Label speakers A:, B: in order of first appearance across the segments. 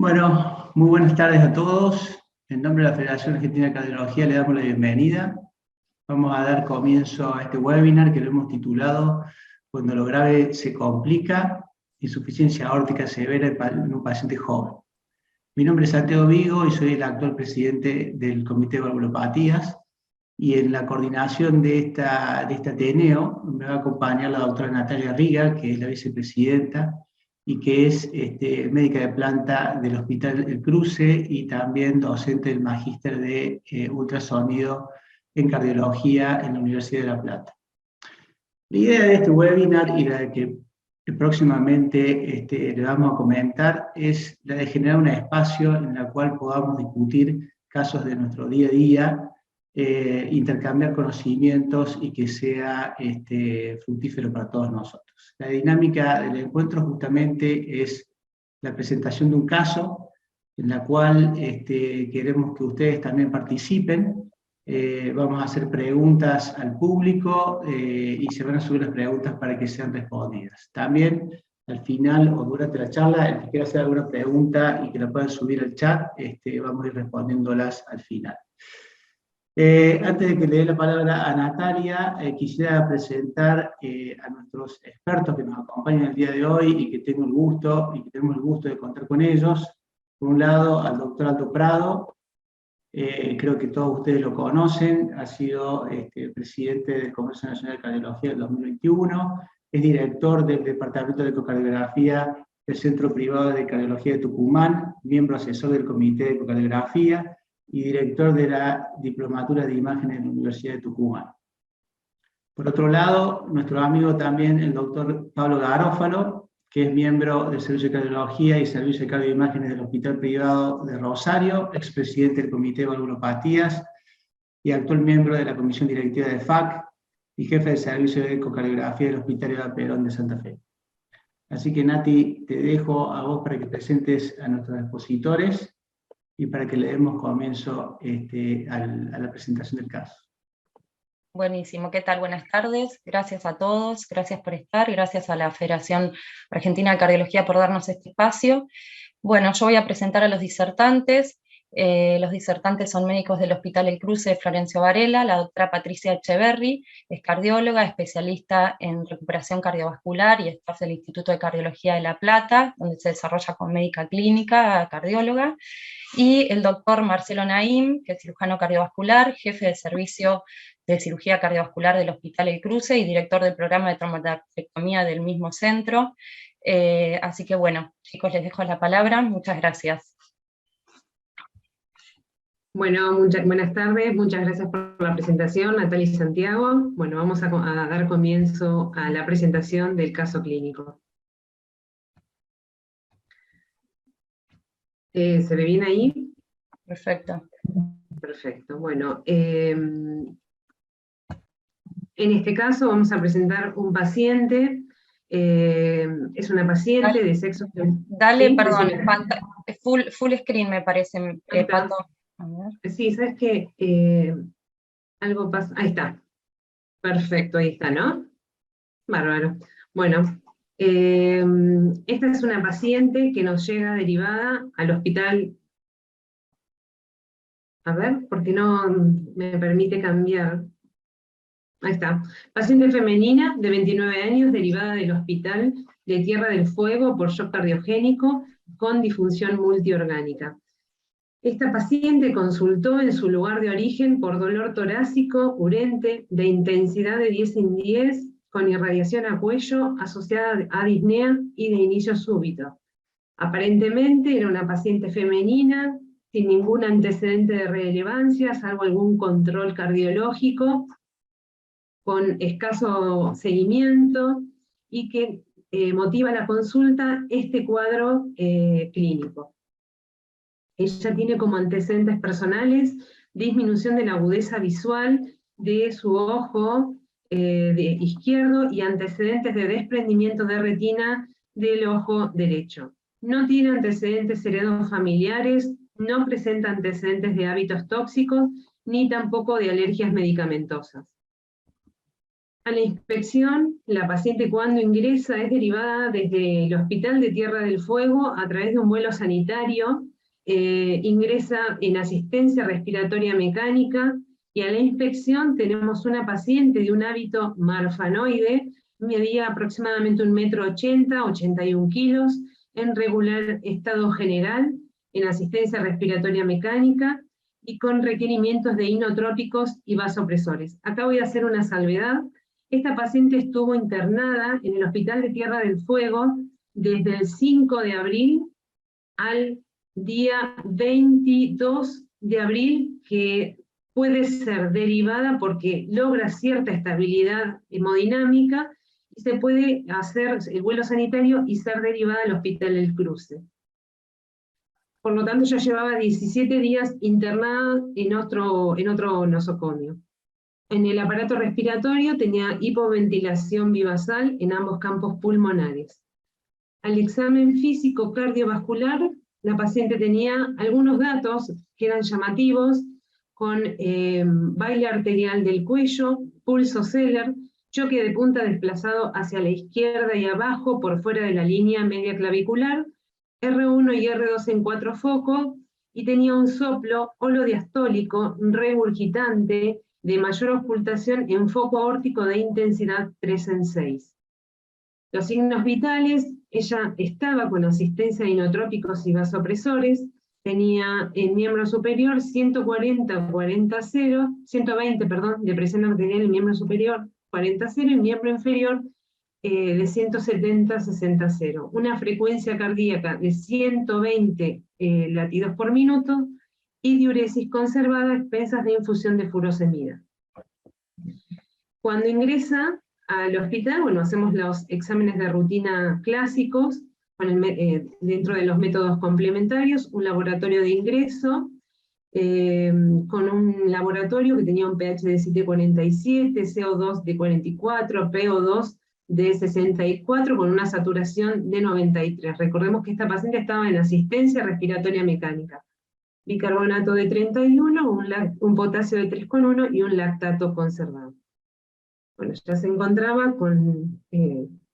A: Bueno, muy buenas tardes a todos. En nombre de la Federación Argentina de Cardiología le damos la bienvenida. Vamos a dar comienzo a este webinar que lo hemos titulado "Cuando lo grave se complica, insuficiencia aórtica severa en un paciente joven". Mi nombre es Santiago Vigo y soy el actual presidente del Comité de Valvulopatías, y en la coordinación de este Ateneo me va a acompañar la doctora Natalia Riga, que es la vicepresidenta y que es médica de planta del Hospital El Cruce y también docente del Magíster de ultrasonido en cardiología en la Universidad de La Plata. La idea de este webinar y la que próximamente le vamos a comentar es la de generar un espacio en el cual podamos discutir casos de nuestro día a día, intercambiar conocimientos y que sea fructífero para todos nosotros. La dinámica del encuentro justamente es la presentación de un caso en la cual queremos que ustedes también participen. Vamos a hacer preguntas al público y se van a subir las preguntas para que sean respondidas. También al final o durante la charla, el que quiera hacer alguna pregunta y que la puedan subir al chat, vamos a ir respondiéndolas al final. Antes de que le dé la palabra a Natalia, quisiera presentar a nuestros expertos que nos acompañan el día de hoy y que tenemos el gusto de contar con ellos. Por un lado, al doctor Aldo Prado. Creo que todos ustedes lo conocen, ha sido presidente del Congreso Nacional de Cardiología del 2021, es director del Departamento de Ecocardiografía del Centro Privado de Cardiología de Tucumán, miembro asesor del Comité de Ecocardiografía y director de la Diplomatura de Imágenes de la Universidad de Tucumán. Por otro lado, nuestro amigo también, el doctor Pablo Garófalo, que es miembro del Servicio de Cardiología y Servicio de Cardioimágenes del Hospital Privado de Rosario, expresidente del Comité de Valvulopatías y actual miembro de la Comisión Directiva de FAC y jefe del Servicio de Ecocardiografía del Hospital Eva Perón de Santa Fe. Así que, Nati, te dejo a vos para que presentes a nuestros expositores y para que le demos comienzo a la presentación del caso.
B: Buenísimo, ¿qué tal? Buenas tardes, gracias a todos, gracias por estar, gracias a la Federación Argentina de Cardiología por darnos este espacio. Bueno, yo voy a presentar a los disertantes. Los disertantes son médicos del Hospital El Cruce de Florencio Varela, la doctora Patricia Echeverri, es cardióloga, especialista en recuperación cardiovascular y staff del Instituto de Cardiología de La Plata, donde se desarrolla con médica clínica, cardióloga, y el doctor Marcelo Naim, que es cirujano cardiovascular, jefe de servicio de cirugía cardiovascular del Hospital El Cruce y director del programa de trombotracectomía del mismo centro. Así que bueno, chicos, les dejo la palabra. Muchas gracias.
C: Bueno, buenas tardes, muchas gracias por la presentación, Natalia y Santiago. Bueno, vamos a dar comienzo a la presentación del caso clínico. ¿Se ve bien ahí?
B: Perfecto.
C: Perfecto, bueno. En este caso vamos a presentar un paciente, es una paciente de sexo...
B: Dale,
C: ¿sí?
B: perdón, full screen me parece, Pato. A ver.
C: Sí, ¿sabes qué? Algo pasa... Ahí está. Perfecto, ahí está, ¿no? Bárbaro. Bueno, esta es una paciente que nos llega derivada al hospital... A ver, porque no me permite cambiar... Ahí está. Paciente femenina de 29 años, derivada del hospital de Tierra del Fuego por shock cardiogénico con disfunción multiorgánica. Esta paciente consultó en su lugar de origen por dolor torácico urente de intensidad de 10/10 con irradiación a cuello asociada a disnea y de inicio súbito. Aparentemente era una paciente femenina sin ningún antecedente de relevancia, salvo algún control cardiológico, con escaso seguimiento, y que motiva la consulta este cuadro clínico. Ella tiene como antecedentes personales disminución de la agudeza visual de su ojo izquierdo y antecedentes de desprendimiento de retina del ojo derecho. No tiene antecedentes heredofamiliares, no presenta antecedentes de hábitos tóxicos, ni tampoco de alergias medicamentosas. A la inspección, la paciente cuando ingresa es derivada desde el Hospital de Tierra del Fuego a través de un vuelo sanitario, ingresa en asistencia respiratoria mecánica, y a la inspección tenemos una paciente de un hábito marfanoide, medía aproximadamente 1,80 m, 81 kilos, en regular estado general, en asistencia respiratoria mecánica, y con requerimientos de inotrópicos y vasopresores. Acá voy a hacer una salvedad. Esta paciente estuvo internada en el Hospital de Tierra del Fuego desde el 5 de abril al día 22 de abril, que puede ser derivada porque logra cierta estabilidad hemodinámica, y se puede hacer el vuelo sanitario y ser derivada al Hospital El Cruce. Por lo tanto, ya llevaba 17 días internada en otro nosocomio. En el aparato respiratorio tenía hipoventilación bivasal en ambos campos pulmonares. Al examen físico cardiovascular, la paciente tenía algunos datos que eran llamativos, con baile arterial del cuello, pulso Zeller, choque de punta desplazado hacia la izquierda y abajo por fuera de la línea media clavicular, R1 y R2 en 4 focos, y tenía un soplo holodiastólico regurgitante de mayor ocultación en foco aórtico de intensidad 3 en 6. Los signos vitales: ella estaba con asistencia de inotrópicos y vasopresores, tenía en miembro superior 120, de presión arterial en miembro superior, 40-0, y miembro inferior de 170-60-0. Una frecuencia cardíaca de 120 latidos por minuto, y diuresis conservada a expensas de infusión de furosemida. Cuando ingresa al hospital, bueno, hacemos los exámenes de rutina clásicos, dentro de los métodos complementarios, un laboratorio de ingreso, con un laboratorio que tenía un pH de 7,47, CO2 de 44, PO2 de 64, con una saturación de 93. Recordemos que esta paciente estaba en asistencia respiratoria mecánica. Bicarbonato de 31, un potasio de 3,1 y un lactato conservado. Bueno, ya se encontraba con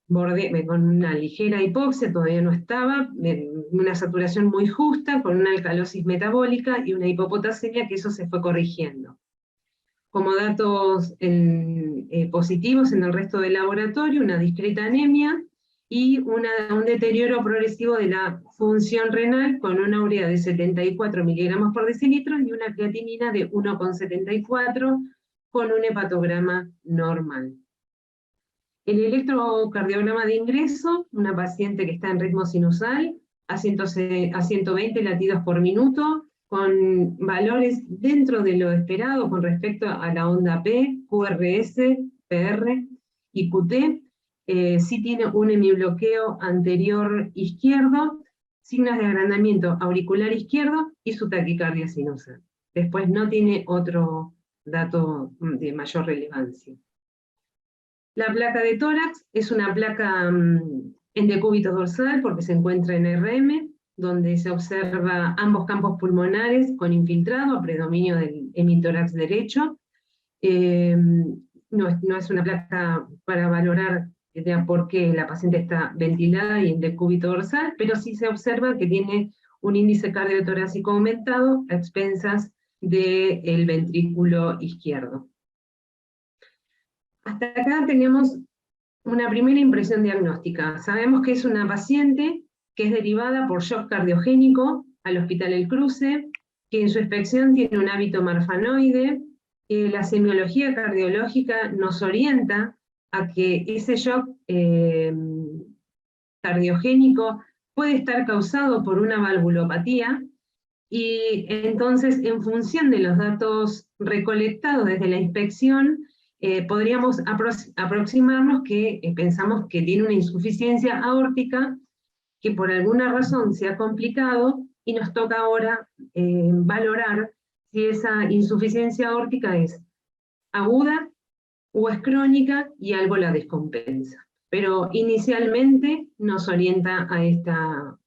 C: una ligera hipoxia, todavía no estaba, una saturación muy justa, con una alcalosis metabólica y una hipopotasemia, que eso se fue corrigiendo. Como datos positivos en el resto del laboratorio, una discreta anemia y un deterioro progresivo de la función renal, con una urea de 74 miligramos por decilitro y una creatinina de 1,74, con un hepatograma normal. El electrocardiograma de ingreso: una paciente que está en ritmo sinusal, a 120 latidos por minuto, con valores dentro de lo esperado con respecto a la onda P, QRS, PR y QT. Sí tiene un hemibloqueo anterior izquierdo, signos de agrandamiento auricular izquierdo y su taquicardia sinusal. Después no tiene otro dato de mayor relevancia. La placa de tórax es una placa en decúbito dorsal, porque se encuentra en RM, donde se observa ambos campos pulmonares con infiltrado, predominio del hemitórax derecho. No es una placa para valorar por qué la paciente está ventilada y en decúbito dorsal, pero sí se observa que tiene un índice cardiotorácico aumentado a expensas del ventrículo izquierdo. Hasta acá tenemos una primera impresión diagnóstica. Sabemos que es una paciente que es derivada por shock cardiogénico al Hospital El Cruce, que en su inspección tiene un hábito marfanoide. La semiología cardiológica nos orienta a que ese shock cardiogénico puede estar causado por una valvulopatía, y entonces, en función de los datos recolectados desde la inspección, podríamos aproximarnos que pensamos que tiene una insuficiencia aórtica, que por alguna razón se ha complicado, y nos toca ahora valorar si esa insuficiencia aórtica es aguda o es crónica, y algo la descompensa. Pero inicialmente nos orienta a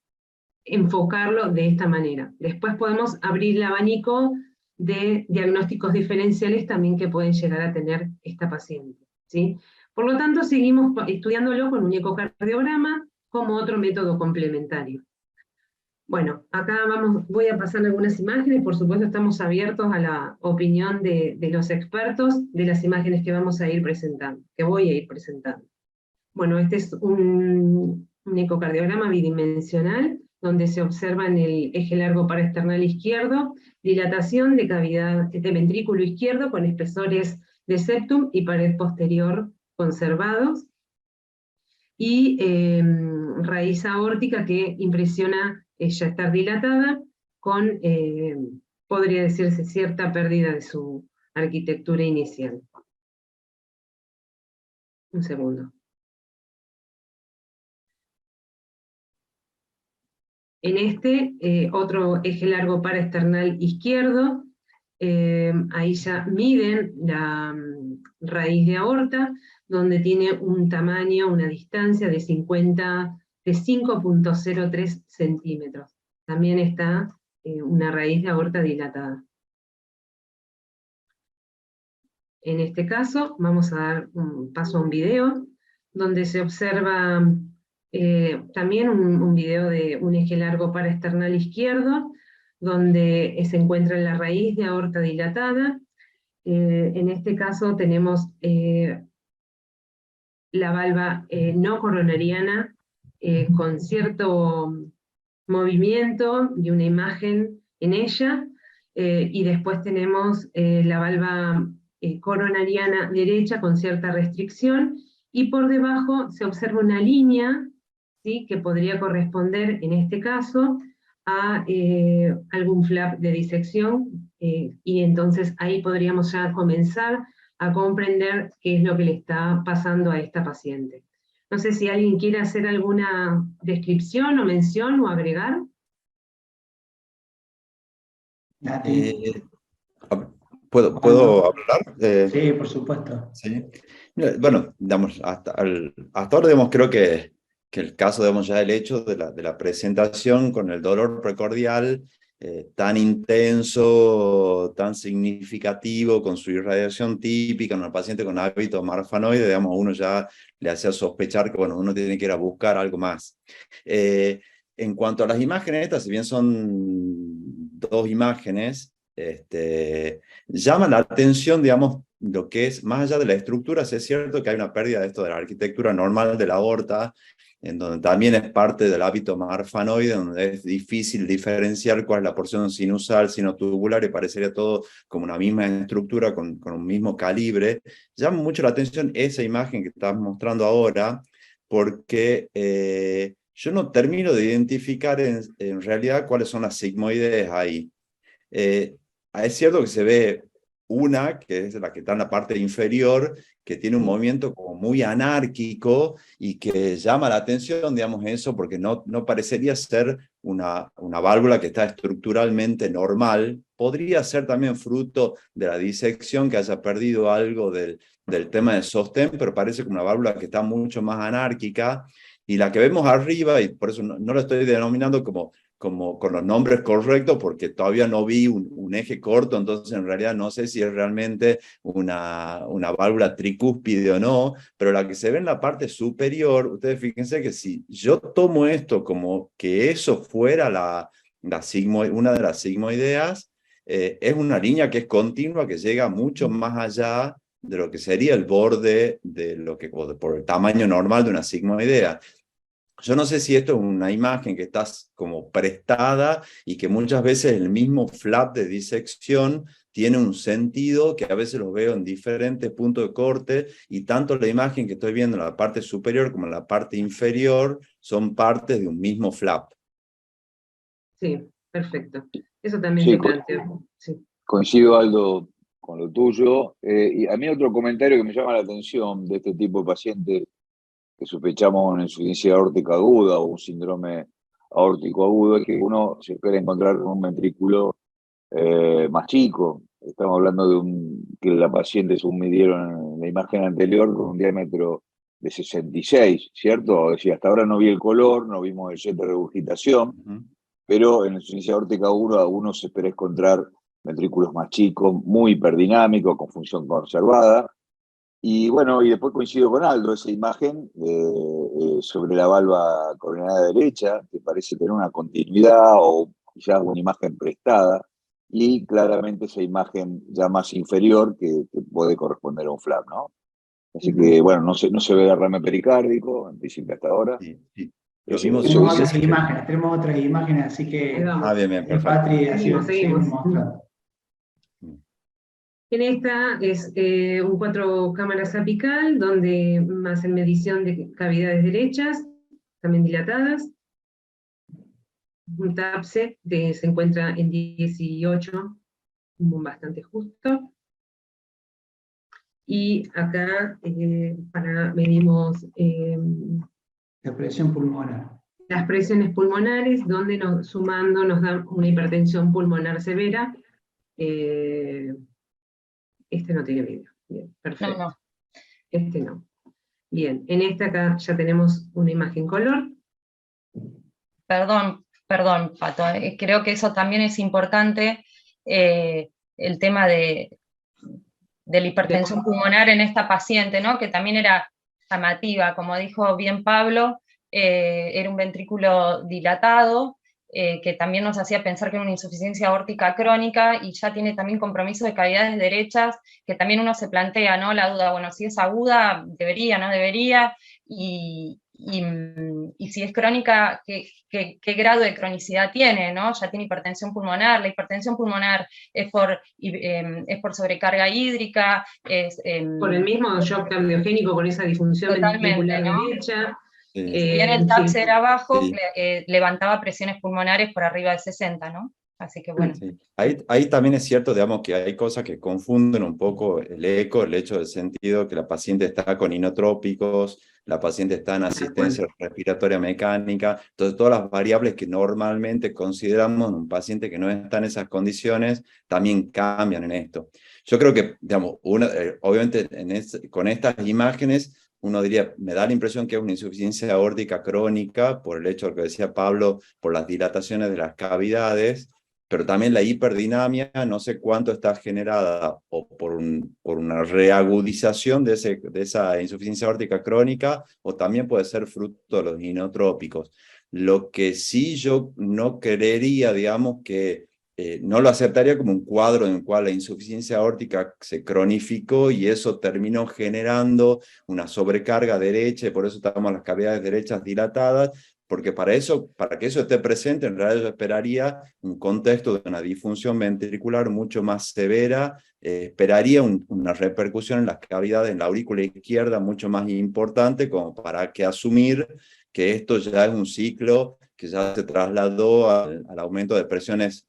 C: enfocarlo de esta manera. Después podemos abrir el abanico de diagnósticos diferenciales también que pueden llegar a tener esta paciente. ¿sí? Por lo tanto, seguimos estudiándolo con un ecocardiograma como otro método complementario. Bueno, acá voy a pasar algunas imágenes, por supuesto estamos abiertos a la opinión de los expertos de las imágenes que vamos a ir presentando, que voy a ir presentando. Bueno, este es un ecocardiograma bidimensional, donde se observa en el eje largo paraesternal izquierdo, dilatación de cavidad de ventrículo izquierdo con espesores de septum y pared posterior conservados, y raíz aórtica que impresiona ya estar dilatada, con, podría decirse, cierta pérdida de su arquitectura inicial. Un segundo. En este, otro eje largo paraesternal izquierdo, ahí ya miden la raíz de aorta, donde tiene un tamaño, una distancia de 5.03 centímetros. También está una raíz de aorta dilatada. En este caso, vamos a dar un paso a un video, donde se observa también un video de un eje largo paraesternal izquierdo, donde se encuentra la raíz de aorta dilatada. En este caso tenemos la valva no coronariana con cierto movimiento y una imagen en ella, y después tenemos la valva coronariana derecha con cierta restricción, y por debajo se observa una línea, ¿sí?, que podría corresponder en este caso a algún flap de disección, y entonces ahí podríamos ya comenzar a comprender qué es lo que le está pasando a esta paciente. No sé si alguien quiere hacer alguna descripción o mención o agregar.
D: ¿Puedo hablar?
A: Sí, por supuesto.
D: Sí. Mira, bueno, digamos, hasta ahora digamos, creo que el caso, digamos, ya el hecho de la presentación con el dolor precordial tan intenso, tan significativo, con su irradiación típica en una paciente con hábito marfanoide, digamos, uno ya le hacía sospechar que, bueno, uno tiene que ir a buscar algo más. En cuanto a las imágenes estas, si bien son dos imágenes, llama la atención, digamos, lo que es, más allá de la estructura, sí es cierto que hay una pérdida de esto de la arquitectura normal de la aorta, en donde también es parte del hábito marfanoide, donde es difícil diferenciar cuál es la porción sinusal, sinotubular, y parecería todo como una misma estructura, con un mismo calibre. Llama mucho la atención esa imagen que estás mostrando ahora, porque yo no termino de identificar en realidad cuáles son las sigmoides ahí. Es cierto que se ve una, que es la que está en la parte inferior, que tiene un movimiento como muy anárquico y que llama la atención, digamos, eso, porque no parecería ser una válvula que está estructuralmente normal. Podría ser también fruto de la disección, que haya perdido algo del tema de sostén, pero parece como una válvula que está mucho más anárquica. Y la que vemos arriba, y por eso no la estoy denominando como con los nombres correctos, porque todavía no vi un eje corto, entonces en realidad no sé si es realmente una válvula tricúspide o no, pero la que se ve en la parte superior, ustedes fíjense que si yo tomo esto como que eso fuera una de las sigmoideas, es una línea que es continua, que llega mucho más allá de lo que sería el borde de lo que, por el tamaño normal de una sigmoidea. Yo no sé si esto es una imagen que está como prestada y que muchas veces el mismo flap de disección tiene un sentido que a veces lo veo en diferentes puntos de corte, y tanto la imagen que estoy viendo en la parte superior como en la parte inferior son partes de un mismo flap.
C: Sí, perfecto. Eso también
E: Sí,
C: se planteó. Sí.
E: coincido, Aldo, con lo tuyo. Y a mí otro comentario que me llama la atención de este tipo de paciente que sospechamos una insuficiencia aórtica aguda o un síndrome aórtico agudo, es que uno se espera encontrar con un ventrículo más chico. Estamos hablando de que la paciente, según midieron en la imagen anterior, con un diámetro de 66, ¿cierto? Es decir, hasta ahora no vi el color, no vimos el jet de regurgitación, pero en la insuficiencia aórtica aguda uno se espera encontrar ventrículos más chicos, muy hiperdinámicos, con función conservada. Y bueno, y después coincido con Aldo, esa imagen sobre la valva coronaria derecha, que parece tener una continuidad o quizás una imagen prestada, y claramente esa imagen ya más inferior que puede corresponder a un flap, ¿no? Así que, bueno, no se ve derrame pericárdico, en principio hasta ahora.
D: Sí, sí. Lo
E: Eso,
D: vimos
E: eso
A: Tenemos
E: dice.
A: tenemos otras imágenes, así
C: Ahí
A: que,
C: vamos.
D: bien, perfecto.
A: Patri, así
C: Seguimos,
A: seguimos
C: seguimos.
A: mostrando.
C: En esta es un 4 cámaras apical, donde hacen medición de cavidades derechas, también dilatadas. Un TAPSE se encuentra en 18, bastante justo. Y acá medimos
A: La presión pulmonar.
C: las presiones pulmonares, donde sumando nos da una hipertensión pulmonar severa. Este no tiene video. Bien, perfecto.
B: No.
C: Este no. Bien, en esta acá ya tenemos una imagen color.
B: Perdón, Pato, creo que eso también es importante, el tema de la hipertensión pulmonar en esta paciente, ¿no? Que también era llamativa, como dijo bien Pablo, era un ventrículo dilatado, que también nos hacía pensar que era una insuficiencia aórtica crónica, y ya tiene también compromiso de cavidades derechas, que también uno se plantea, ¿no? La duda, bueno, si es aguda, debería, no debería, y si es crónica, ¿qué grado de cronicidad tiene, ¿no? Ya tiene hipertensión pulmonar, la hipertensión pulmonar es por sobrecarga hídrica,
C: Por el mismo shock cardiogénico con esa disfunción
B: totalmente,
C: ventricular
B: ¿no?
C: derecha.
D: Sí.
B: Si bien el TAPS
C: Sí.
B: era bajo,
D: Sí.
B: levantaba presiones pulmonares por arriba de 60, ¿no? Así que bueno.
D: Sí. Ahí también es cierto, digamos, que hay cosas que confunden un poco el eco, el hecho del sentido que la paciente está con inotrópicos, la paciente está en asistencia respiratoria mecánica, entonces todas las variables que normalmente consideramos en un paciente que no está en esas condiciones también cambian en esto. Yo creo que, digamos, obviamente con estas imágenes uno diría, me da la impresión que es una insuficiencia aórtica crónica por el hecho de lo que decía Pablo, por las dilataciones de las cavidades, pero también la hiperdinamia, no sé cuánto está generada o por una reagudización de esa insuficiencia aórtica crónica, o también puede ser fruto de los inotrópicos. Lo que sí yo no creería, digamos, que no lo aceptaría como un cuadro en el cual la insuficiencia aórtica se cronificó y eso terminó generando una sobrecarga derecha, y por eso estamos las cavidades derechas dilatadas, porque para que eso esté presente, en realidad yo esperaría un contexto de una disfunción ventricular mucho más severa, esperaría una repercusión en las cavidades, en la aurícula izquierda mucho más importante, como para que asumir que esto ya es un ciclo que ya se trasladó al aumento de presiones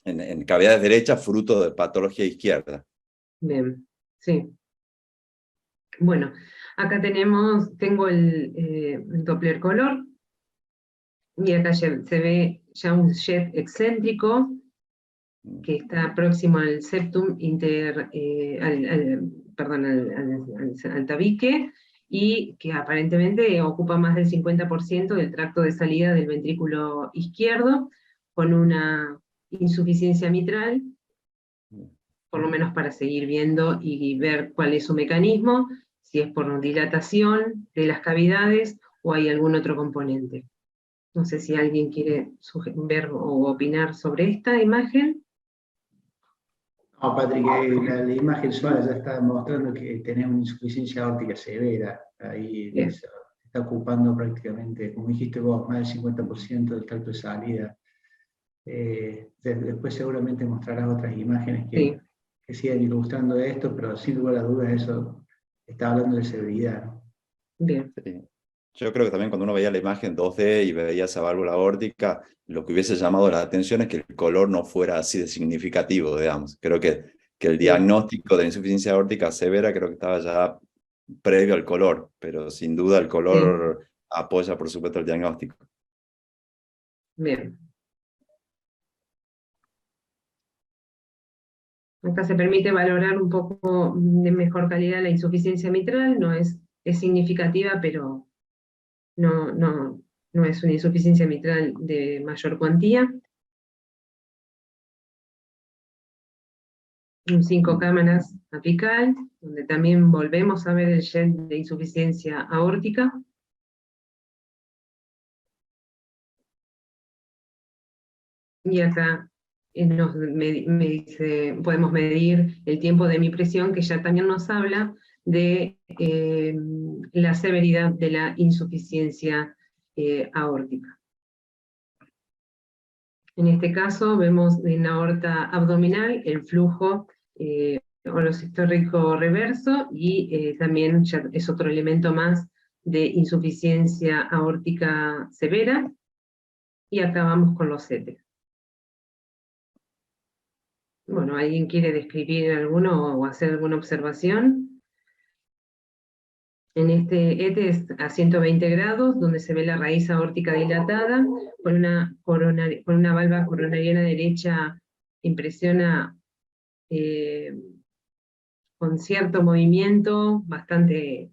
D: en cavidades derechas, fruto de patología izquierda.
C: Bien, sí. Bueno, acá tengo el Doppler color, y acá se ve ya un jet excéntrico que está próximo al septum al tabique, y que aparentemente ocupa más del 50% del tracto de salida del ventrículo izquierdo, con una insuficiencia mitral, por lo menos para seguir viendo y ver cuál es su mecanismo, si es por dilatación de las cavidades o hay algún otro componente. No sé si alguien quiere ver o opinar sobre esta imagen.
A: No, Patrick, la imagen sola ya está mostrando que tenés una insuficiencia aórtica severa. Ahí está ocupando prácticamente, como dijiste vos, más del 50% del tracto de salida. Después seguramente mostrarás otras imágenes que sigan ilustrando esto, pero sin lugar a dudas eso está hablando de severidad, ¿no?
C: Bien.
D: Sí. Yo creo que también cuando uno veía la imagen 2D y veía esa válvula aórtica, lo que hubiese llamado la atención es que el color no fuera así de significativo, digamos. Creo que el diagnóstico de insuficiencia aórtica severa creo que estaba ya previo al color, pero sin duda el color apoya, por supuesto, el diagnóstico.
C: Bien. Acá se permite valorar un poco de mejor calidad la insuficiencia mitral, no es significativa, pero no es una insuficiencia mitral de mayor cuantía. un 5 cámaras apical, donde también volvemos a ver el jet de insuficiencia aórtica. Y acá podemos medir el tiempo de mi presión, que ya también nos habla de la severidad de la insuficiencia aórtica. En este caso vemos en la aorta abdominal el flujo holosistórico reverso, y también ya es otro elemento más de insuficiencia aórtica severa. Y acá vamos con los ETE. Bueno, ¿alguien quiere describir alguno o hacer alguna observación? En este ETE es a 120 grados, donde se ve la raíz aórtica dilatada, con una valva coronariana derecha impresiona con cierto movimiento bastante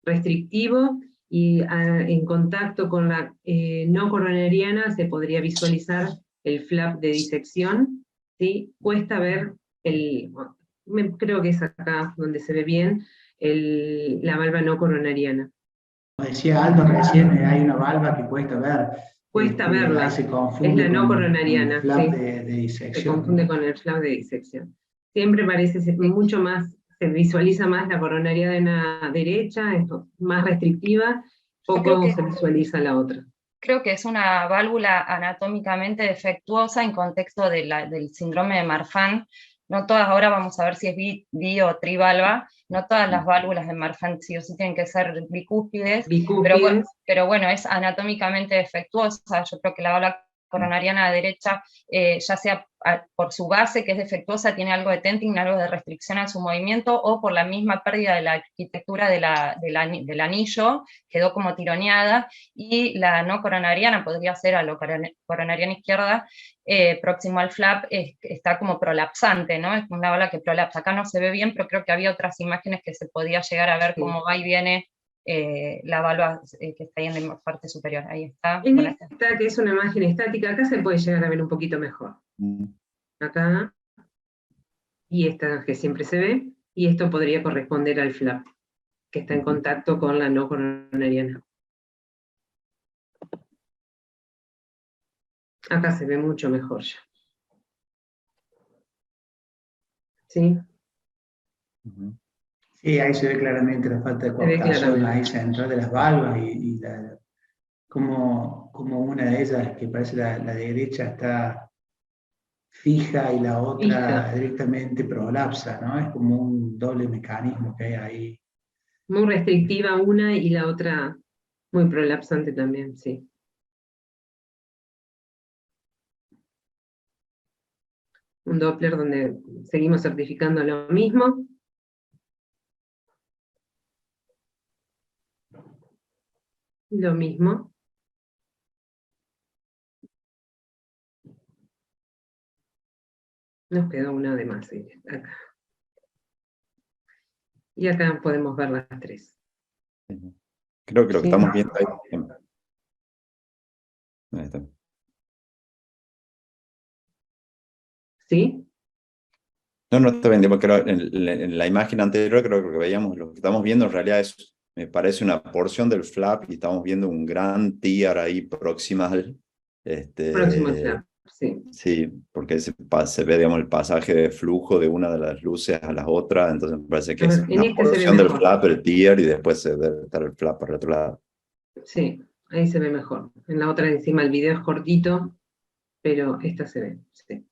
C: restrictivo, y en contacto con la no coronariana se podría visualizar el flap de disección, ¿sí? Cuesta ver, creo que es acá donde se ve bien, la valva no coronariana.
A: Como decía Aldo recién, hay una valva que cuesta ver.
C: Cuesta verla,
A: se confunde
C: es la no coronariana,
A: con el flap
C: sí,
A: de disección.
C: se confunde con el flap de disección. Siempre parece ser mucho más, se visualiza más la coronariana derecha, es más restrictiva, poco se visualiza la otra.
B: Creo que es una válvula anatómicamente defectuosa en contexto del síndrome de Marfan. No todas, ahora vamos a ver si es bi o trivalva, no todas las válvulas de Marfan sí o sí tienen que ser bicúspides, pero bueno, es anatómicamente defectuosa. Yo creo que la válvula coronariana derecha, ya sea por su base, que es defectuosa, tiene algo de tenting, algo de restricción a su movimiento, o por la misma pérdida de la arquitectura del anillo, quedó como tironeada, y la no coronariana podría ser a la coronariana izquierda, próximo al flap, está como prolapsante, ¿no? Es una válvula que prolapsa. Acá no se ve bien, pero creo que había otras imágenes que se podía llegar a ver cómo va y viene la válvula que está ahí en la parte superior. Ahí está.
C: En esta, que es una imagen estática, acá se puede llegar a ver un poquito mejor. Acá, y esta que siempre se ve, y esto podría corresponder al flap, que está en contacto con la no coronariana. Acá se ve mucho mejor ya. ¿Sí?
A: Sí, ahí se ve claramente la falta de cooptación ahí central de las valvas, y como una de ellas, que parece la derecha, está fija y la otra directamente prolapsa, ¿no? Es como un doble mecanismo que hay ahí.
C: Muy restrictiva una y la otra muy prolapsante también, sí. Un Doppler donde seguimos certificando lo mismo. Lo mismo. Nos quedó una de más acá. Y acá podemos ver las tres.
D: Creo que lo que estamos viendo ahí. Ahí está.
C: ¿Sí?
D: No, está bien, creo, en la imagen anterior creo que lo que veíamos, lo que estamos viendo en realidad me parece una porción del flap, y estamos viendo un gran tiar ahí proximal.
C: Próximo al flap, sí.
D: Sí, porque se ve, digamos, el pasaje de flujo de una de las luces a la otra, entonces me parece que es una porción del flap, el tiar, y después se debe estar el flap por el otro lado.
C: Sí, ahí se ve mejor. En la otra encima el video es cortito, pero esta se ve, sí.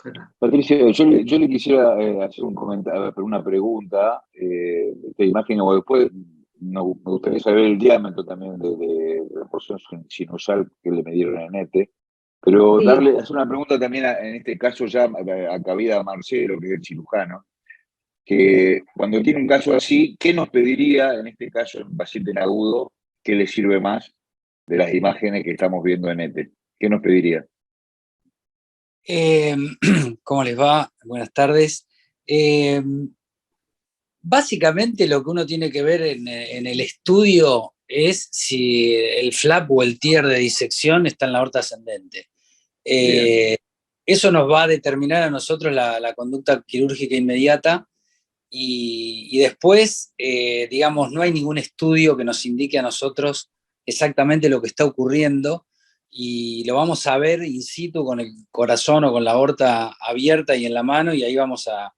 C: Acá.
E: Patricia, yo le quisiera hacer un comentario, una pregunta. Esta imagen, o después me gustaría saber el diámetro también de la porción sinusal que le midieron en ETE, pero
C: Sí.
E: hacer una pregunta también, en este caso ya a cabida a Marcelo, que es el cirujano, que cuando tiene un caso así, ¿qué nos pediría en este caso en paciente en agudo? ¿Qué le sirve más de las imágenes que estamos viendo en ETE? ¿Qué nos pediría?
F: ¿Cómo les va? Buenas tardes. Básicamente lo que uno tiene que ver en el estudio es si el flap o el tier de disección está en la aorta ascendente. Eso nos va a determinar a nosotros la conducta quirúrgica inmediata y después, digamos, no hay ningún estudio que nos indique a nosotros exactamente lo que está ocurriendo y lo vamos a ver in situ con el corazón o con la aorta abierta y en la mano y ahí vamos a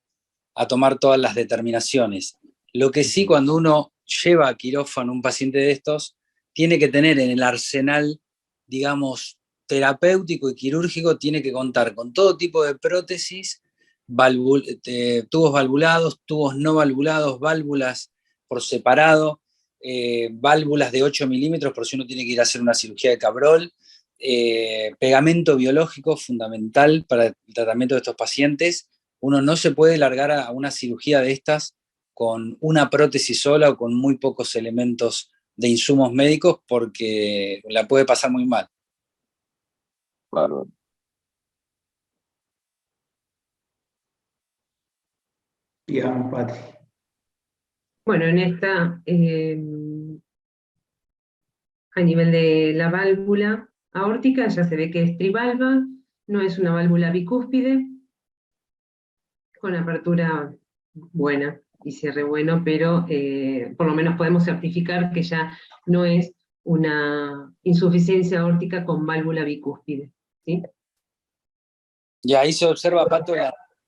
F: tomar todas las determinaciones. Lo que sí, cuando uno lleva a quirófano un paciente de estos, tiene que tener en el arsenal, digamos, terapéutico y quirúrgico, tiene que contar con todo tipo de prótesis, tubos valvulados, tubos no valvulados, válvulas por separado, válvulas de 8 milímetros por si uno tiene que ir a hacer una cirugía de cabrol, pegamento biológico fundamental para el tratamiento de estos pacientes. Uno no se puede largar a una cirugía de estas con una prótesis sola o con muy pocos elementos de insumos médicos porque la puede pasar muy mal.
E: Bárbaro.
A: Digamos, Patri.
C: Bueno, en esta, a nivel de la válvula aórtica, ya se ve que es trivalva, no es una válvula bicúspide, con apertura buena y cierre bueno, pero por lo menos podemos certificar que ya no es una insuficiencia aórtica con válvula bicúspide, ¿sí?
F: Y ahí se observa, Pato,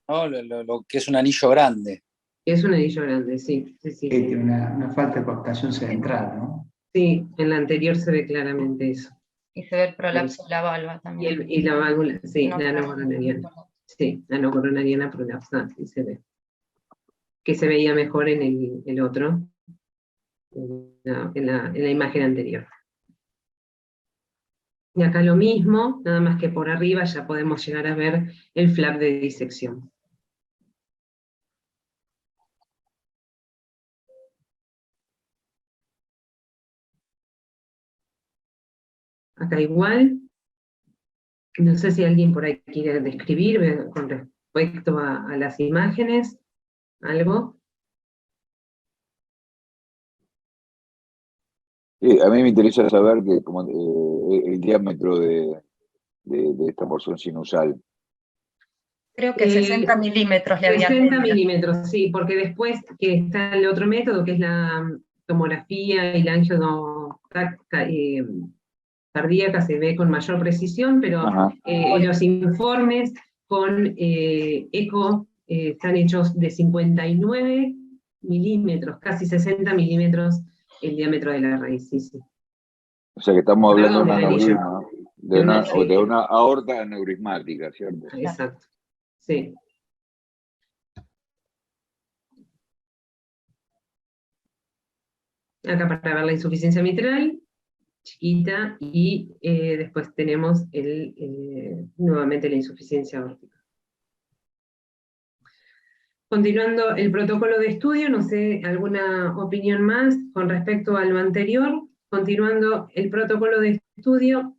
F: ¿no? lo que es un anillo grande.
C: Es un anillo grande, sí. Sí,
A: Tiene una falta de coaptación central, ¿no?
C: sí, en la anterior se ve claramente eso.
B: Y se ve el prolapso de la valva también.
C: Y la válvula, sí,
B: No,
C: la no coronariana. Sí, la no coronariana prolapsada, sí se ve. Que se veía mejor en el otro, en la imagen anterior. Y acá lo mismo, nada más que por arriba ya podemos llegar a ver el flap de disección. Acá igual, no sé si alguien por ahí quiere describir con respecto a las imágenes, algo.
E: A mí me interesa saber que, el diámetro de esta porción sinusal.
B: Creo que 60 milímetros le habían
C: 60
B: pedido.
C: milímetros, sí, porque después que está el otro método, que es la tomografía y la cardíaca, se ve con mayor precisión, pero los informes con eco están hechos de 59 milímetros, casi 60 milímetros el diámetro de la raíz, sí, sí.
E: O sea que estamos hablando de un
C: Perdón,
E: aneurisma, de
C: sí.
E: una aorta aneurismática, ¿cierto?
C: Exacto, sí. Acá para ver la insuficiencia mitral, chiquita, y después tenemos nuevamente la insuficiencia aórtica. Continuando el protocolo de estudio, no sé, ¿alguna opinión más con respecto a lo anterior? Continuando el protocolo de estudio,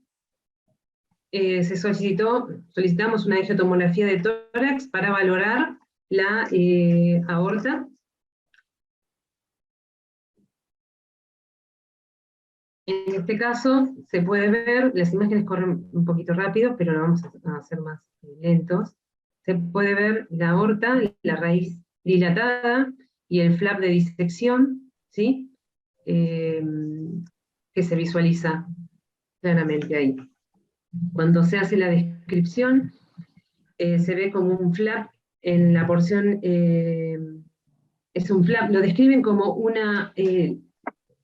C: solicitamos una angiotomografía de tórax para valorar la aorta. En este caso se puede ver, las imágenes corren un poquito rápido, pero lo vamos a hacer más lentos. Se puede ver la aorta, la raíz dilatada y el flap de disección, ¿sí? Que se visualiza claramente ahí. Cuando se hace la descripción, se ve como un flap en la porción, es un flap, lo describen como una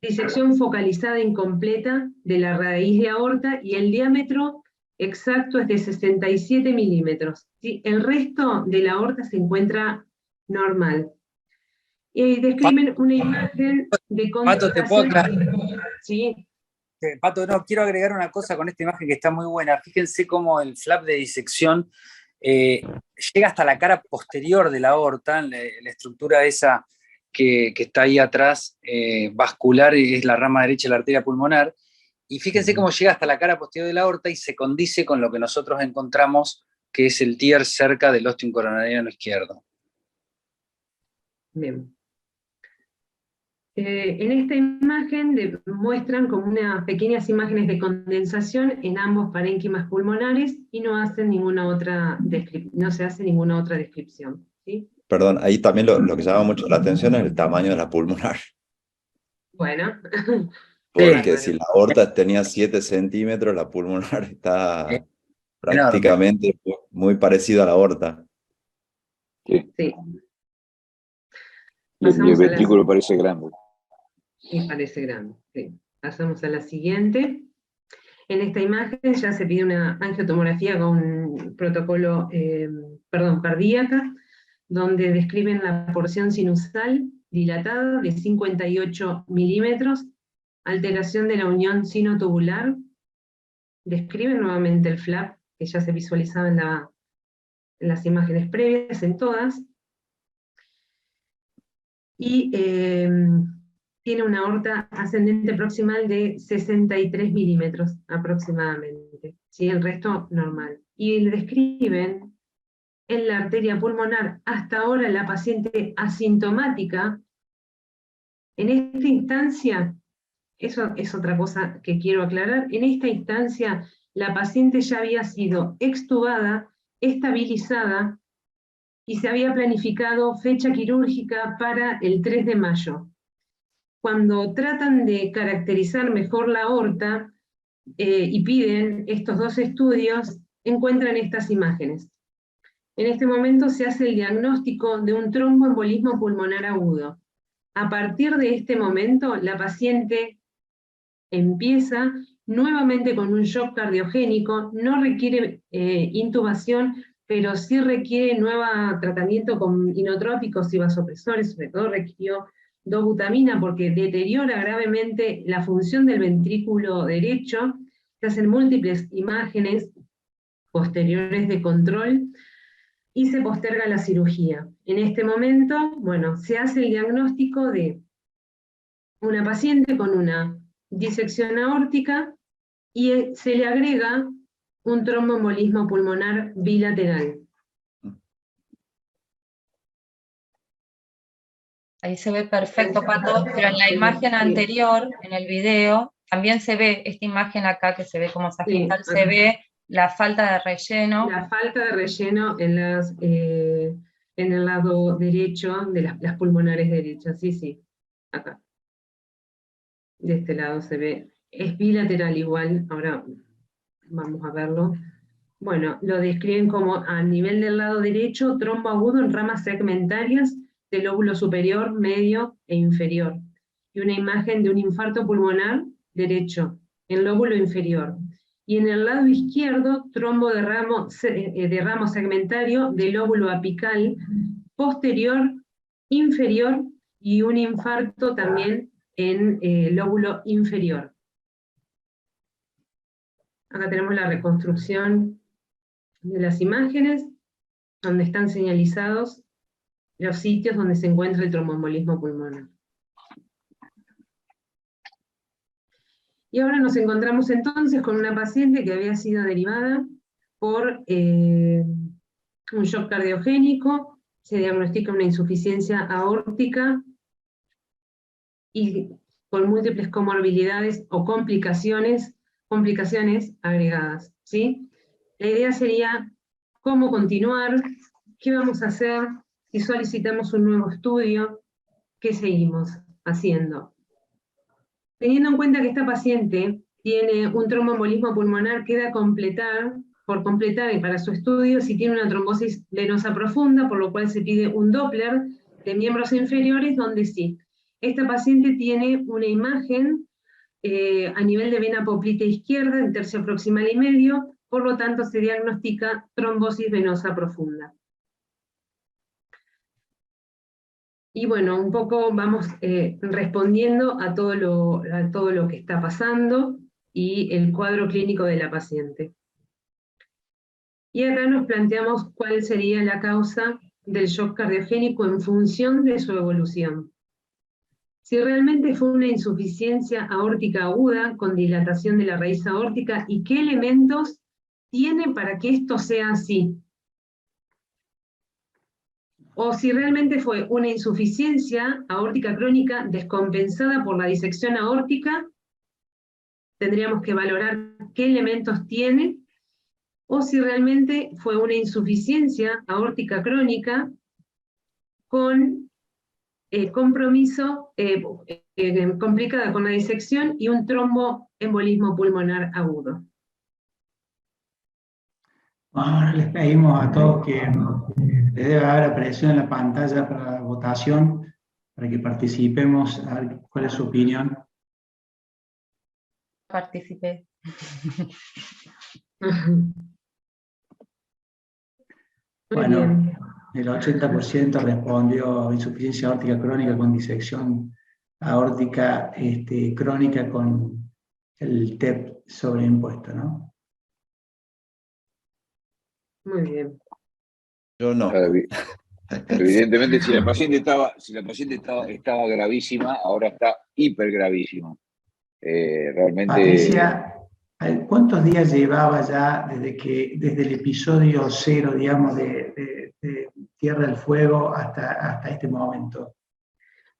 C: disección focalizada incompleta de la raíz de aorta y el diámetro exacto es de 67 milímetros. ¿Sí? El resto de la aorta se encuentra normal. Y describen una imagen de
F: Pato, ¿te puedo aclarar?
C: Sí.
F: Pato, no, quiero agregar una cosa con esta imagen que está muy buena. Fíjense cómo el flap de disección llega hasta la cara posterior de la aorta, la estructura esa que está ahí atrás, vascular, es la rama derecha de la arteria pulmonar, y fíjense cómo llega hasta la cara posterior de la aorta y se condice con lo que nosotros encontramos, que es el TIER cerca del ostium coronariano izquierdo.
C: Bien. En esta imagen muestran como unas pequeñas imágenes de condensación en ambos parénquimas pulmonares y no se hace ninguna otra descripción. ¿Sí?
D: Perdón, ahí también lo que llama mucho la atención es el tamaño de la pulmonar.
C: Bueno,
D: Porque
C: sí.
D: si la aorta tenía 7 centímetros, la pulmonar está
F: Enorme.
D: prácticamente muy parecida a la aorta.
E: Sí.
C: Sí.
E: Y el
C: Pasamos a la
E: ventrículo parece grande.
C: Y parece grande. Sí. Pasamos a la siguiente. En esta imagen ya se pide una angiotomografía con protocolo cardíaca, donde describen la porción sinusal dilatada de 58 milímetros, alteración de la unión sinotubular, describen nuevamente el flap, que ya se visualizaba en las imágenes previas, en todas, y tiene una aorta ascendente proximal de 63 milímetros aproximadamente, ¿sí? El resto normal. Y le describen en la arteria pulmonar, hasta ahora la paciente asintomática. En esta instancia, eso es otra cosa que quiero aclarar, en esta instancia la paciente ya había sido extubada, estabilizada, y se había planificado fecha quirúrgica para el 3 de mayo. Cuando tratan de caracterizar mejor la aorta y piden estos dos estudios, encuentran estas imágenes. En este momento se hace el diagnóstico de un tromboembolismo pulmonar agudo. A partir de este momento, la paciente empieza nuevamente con un shock cardiogénico, no requiere intubación, pero sí requiere nuevo tratamiento con inotrópicos y vasopresores, sobre todo requirió dobutamina porque deteriora gravemente la función del ventrículo derecho. Se hacen múltiples imágenes posteriores de control y se posterga la cirugía. En este momento, bueno, se hace el diagnóstico de una paciente con una disección aórtica y se le agrega un tromboembolismo pulmonar bilateral.
B: Ahí se ve perfecto, Pato, pero en la imagen anterior, en el video, también se ve esta imagen acá, que se ve como sagital,
C: Sí,
B: se ve la falta de relleno.
C: La falta de relleno en el lado derecho de las pulmonares derechas, sí, acá. De este lado se ve, es bilateral igual, ahora vamos a verlo. Bueno, lo describen como a nivel del lado derecho, trombo agudo en ramas segmentarias del lóbulo superior, medio e inferior. Y una imagen de un infarto pulmonar derecho, en lóbulo inferior. Y en el lado izquierdo, trombo de ramo segmentario del lóbulo apical, posterior, inferior, y un infarto también en lóbulo inferior. Acá tenemos la reconstrucción de las imágenes, donde están señalizados los sitios donde se encuentra el tromboembolismo pulmonar. Y ahora nos encontramos entonces con una paciente que había sido derivada por un shock cardiogénico, se diagnostica una insuficiencia aórtica y con múltiples comorbilidades o complicaciones agregadas, ¿sí? La idea sería cómo continuar, qué vamos a hacer, si solicitamos un nuevo estudio, qué seguimos haciendo. Teniendo en cuenta que esta paciente tiene un tromboembolismo pulmonar, queda por completar y para su estudio si tiene una trombosis venosa profunda, por lo cual se pide un Doppler de miembros inferiores, donde sí. Esta paciente tiene una imagen a nivel de vena poplite izquierda, en tercio proximal y medio, por lo tanto se diagnostica trombosis venosa profunda. Y bueno, un poco vamos respondiendo a todo lo que está pasando y el cuadro clínico de la paciente. Y acá nos planteamos cuál sería la causa del shock cardiogénico en función de su evolución. Si realmente fue una insuficiencia aórtica aguda con dilatación de la raíz aórtica y qué elementos tiene para que esto sea así. o si realmente fue una insuficiencia aórtica crónica descompensada por la disección aórtica. Tendríamos que valorar qué elementos tiene, o si realmente fue una insuficiencia aórtica crónica con compromiso, complicada con la disección y un tromboembolismo pulmonar agudo.
A: Ahora les pedimos a todos que les debe haber aparecido en la pantalla para la votación, para que participemos, a ver cuál es su opinión.
B: Participé.
A: Bueno, el 80% respondió insuficiencia aórtica crónica con disección aórtica crónica con el TEP sobreimpuesto, ¿no?
C: Muy bien.
D: Yo no.
E: Evidentemente, si la paciente estaba gravísima, ahora está hipergravísima. Realmente.
A: Patricia, ¿cuántos días llevaba ya desde el episodio 0, digamos, de Tierra del Fuego hasta este momento?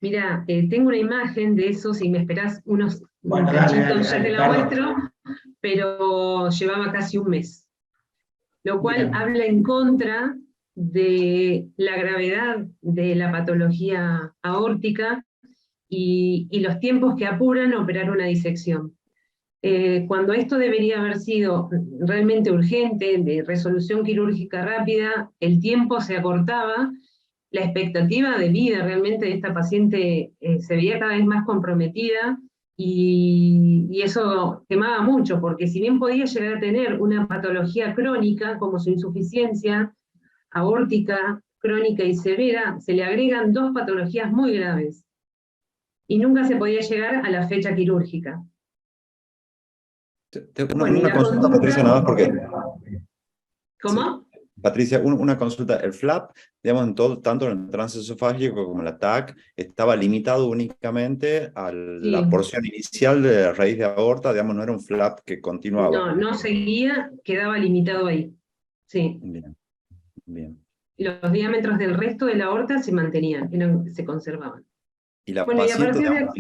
C: Mira, tengo una imagen de eso, si me esperás unos
A: cachitos,
C: ya te la muestro, pero llevaba casi un mes. Lo cual habla en contra de la gravedad de la patología aórtica y los tiempos que apuran a operar una disección. Cuando esto debería haber sido realmente urgente, de resolución quirúrgica rápida, el tiempo se acortaba, la expectativa de vida realmente de esta paciente se veía cada vez más comprometida, y eso quemaba mucho, porque si bien podía llegar a tener una patología crónica, como su insuficiencia aórtica crónica y severa, se le agregan dos patologías muy graves, y nunca se podía llegar a la fecha quirúrgica.
D: Una consulta, Patricia, nada más porque...
C: ¿Cómo?
D: Sí. Patricia, una consulta. El flap, digamos, tanto en el transesofágico como en la TAC, estaba limitado únicamente a la porción inicial de raíz de aorta, digamos, no era un flap que continuaba.
C: No seguía, quedaba limitado ahí. Sí.
D: Bien.
C: Los diámetros del resto de la aorta se mantenían, se conservaban.
D: Y la paciente, digamos,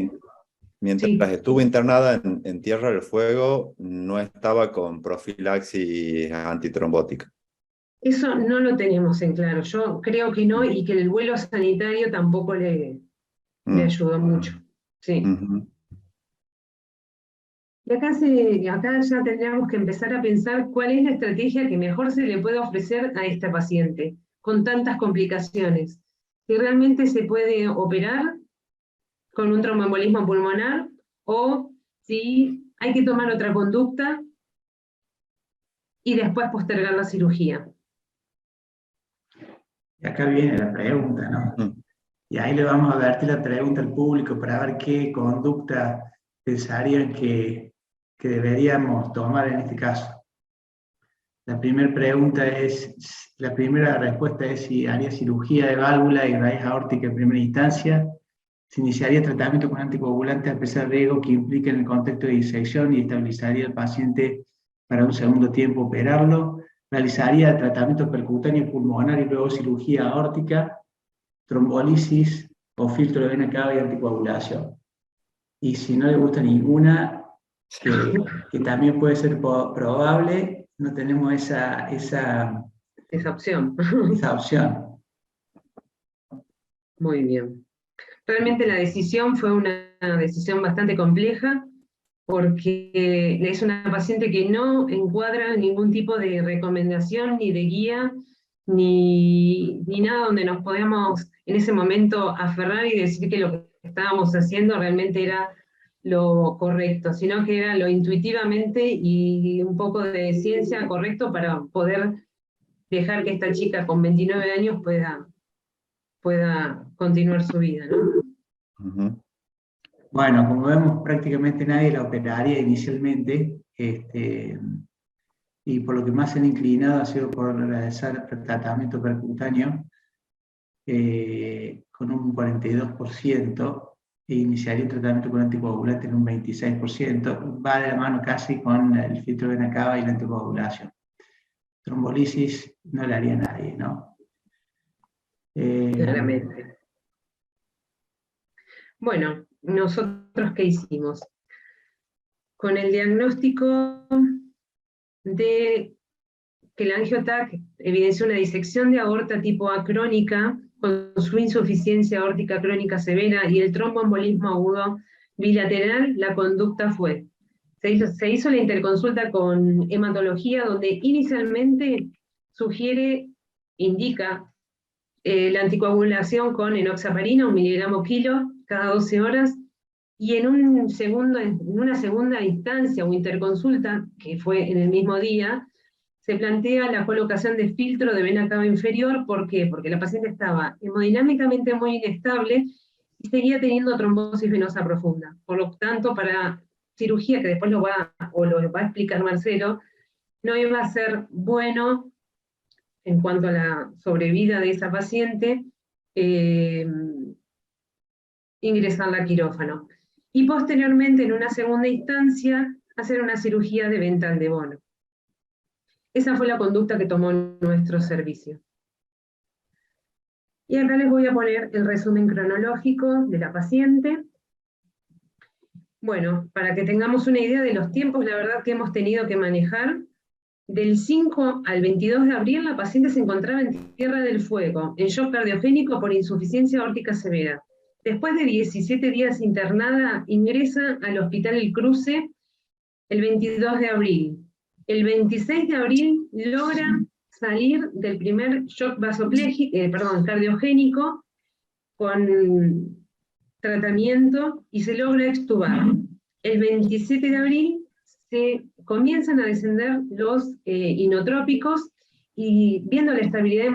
D: mientras estuvo internada en Tierra del Fuego, no estaba con profilaxis antitrombótica.
C: Eso no lo tenemos en claro. Yo creo que no, y que el vuelo sanitario tampoco le ayudó mucho. Sí. Y acá ya tendríamos que empezar a pensar cuál es la estrategia que mejor se le puede ofrecer a esta paciente, con tantas complicaciones. Si realmente se puede operar con un tromboembolismo pulmonar, o si hay que tomar otra conducta y después postergar la cirugía.
A: Y acá viene la pregunta, ¿no? Y ahí le vamos a vertir la pregunta al público para ver qué conducta pensarían que deberíamos tomar en este caso. La primera respuesta es si haría cirugía de válvula y raíz aórtica en primera instancia, se iniciaría tratamiento con anticoagulantes a pesar de riesgo que implica en el contexto de disección y estabilizaría al paciente para un segundo tiempo operarlo, realizaría tratamiento percutáneo pulmonar y luego cirugía aórtica, trombolisis o filtro de vena cava y anticoagulación. Y si no le gusta ninguna, que también puede ser probable, no tenemos esa
C: opción.
A: Esa opción.
C: Muy bien. Realmente la decisión fue una decisión bastante compleja, porque es una paciente que no encuadra ningún tipo de recomendación, ni de guía, ni nada donde nos podamos en ese momento aferrar y decir que lo que estábamos haciendo realmente era lo correcto, sino que era lo intuitivamente y un poco de ciencia correcto para poder dejar que esta chica con 29 años pueda continuar su vida, ¿no?
A: Bueno, como vemos, prácticamente nadie la operaría inicialmente, y por lo que más se han inclinado ha sido por realizar tratamiento percutáneo, con un 42%, e iniciaría un tratamiento con anticoagulante en un 26%, va de la mano casi con el filtro de vena cava y la anticoagulación. Trombolisis no le haría a nadie, ¿no?
C: Claramente. Bueno, ¿nosotros qué hicimos? Con el diagnóstico de que el angio-TAC evidenció una disección de aorta tipo A crónica, con su insuficiencia aórtica crónica severa y el tromboembolismo agudo bilateral, la conducta fue: se hizo la interconsulta con hematología, donde inicialmente indica la anticoagulación con enoxaparina, 1 miligramo kilo, cada 12 horas, y en una segunda instancia o interconsulta, que fue en el mismo día, se plantea la colocación de filtro de vena cava inferior. ¿Por qué? Porque la paciente estaba hemodinámicamente muy inestable y seguía teniendo trombosis venosa profunda. Por lo tanto, para cirugía, que después lo va a explicar Marcelo, no iba a ser bueno en cuanto a la sobrevida de esa paciente, ingresarla a quirófano. Y posteriormente, en una segunda instancia, hacer una cirugía de ventral de bono. Esa fue la conducta que tomó nuestro servicio. Y acá les voy a poner el resumen cronológico de la paciente. Bueno, para que tengamos una idea de los tiempos, la verdad que hemos tenido que manejar. Del 5 al 22 de abril, la paciente se encontraba en Tierra del Fuego, en shock cardiogénico por insuficiencia aórtica severa. Después de 17 días internada, ingresa al Hospital El Cruce el 22 de abril. El 26 de abril logra salir del primer shock cardiogénico con tratamiento y se logra extubar. El 27 de abril se comienzan a descender los inotrópicos y, viendo la estabilidad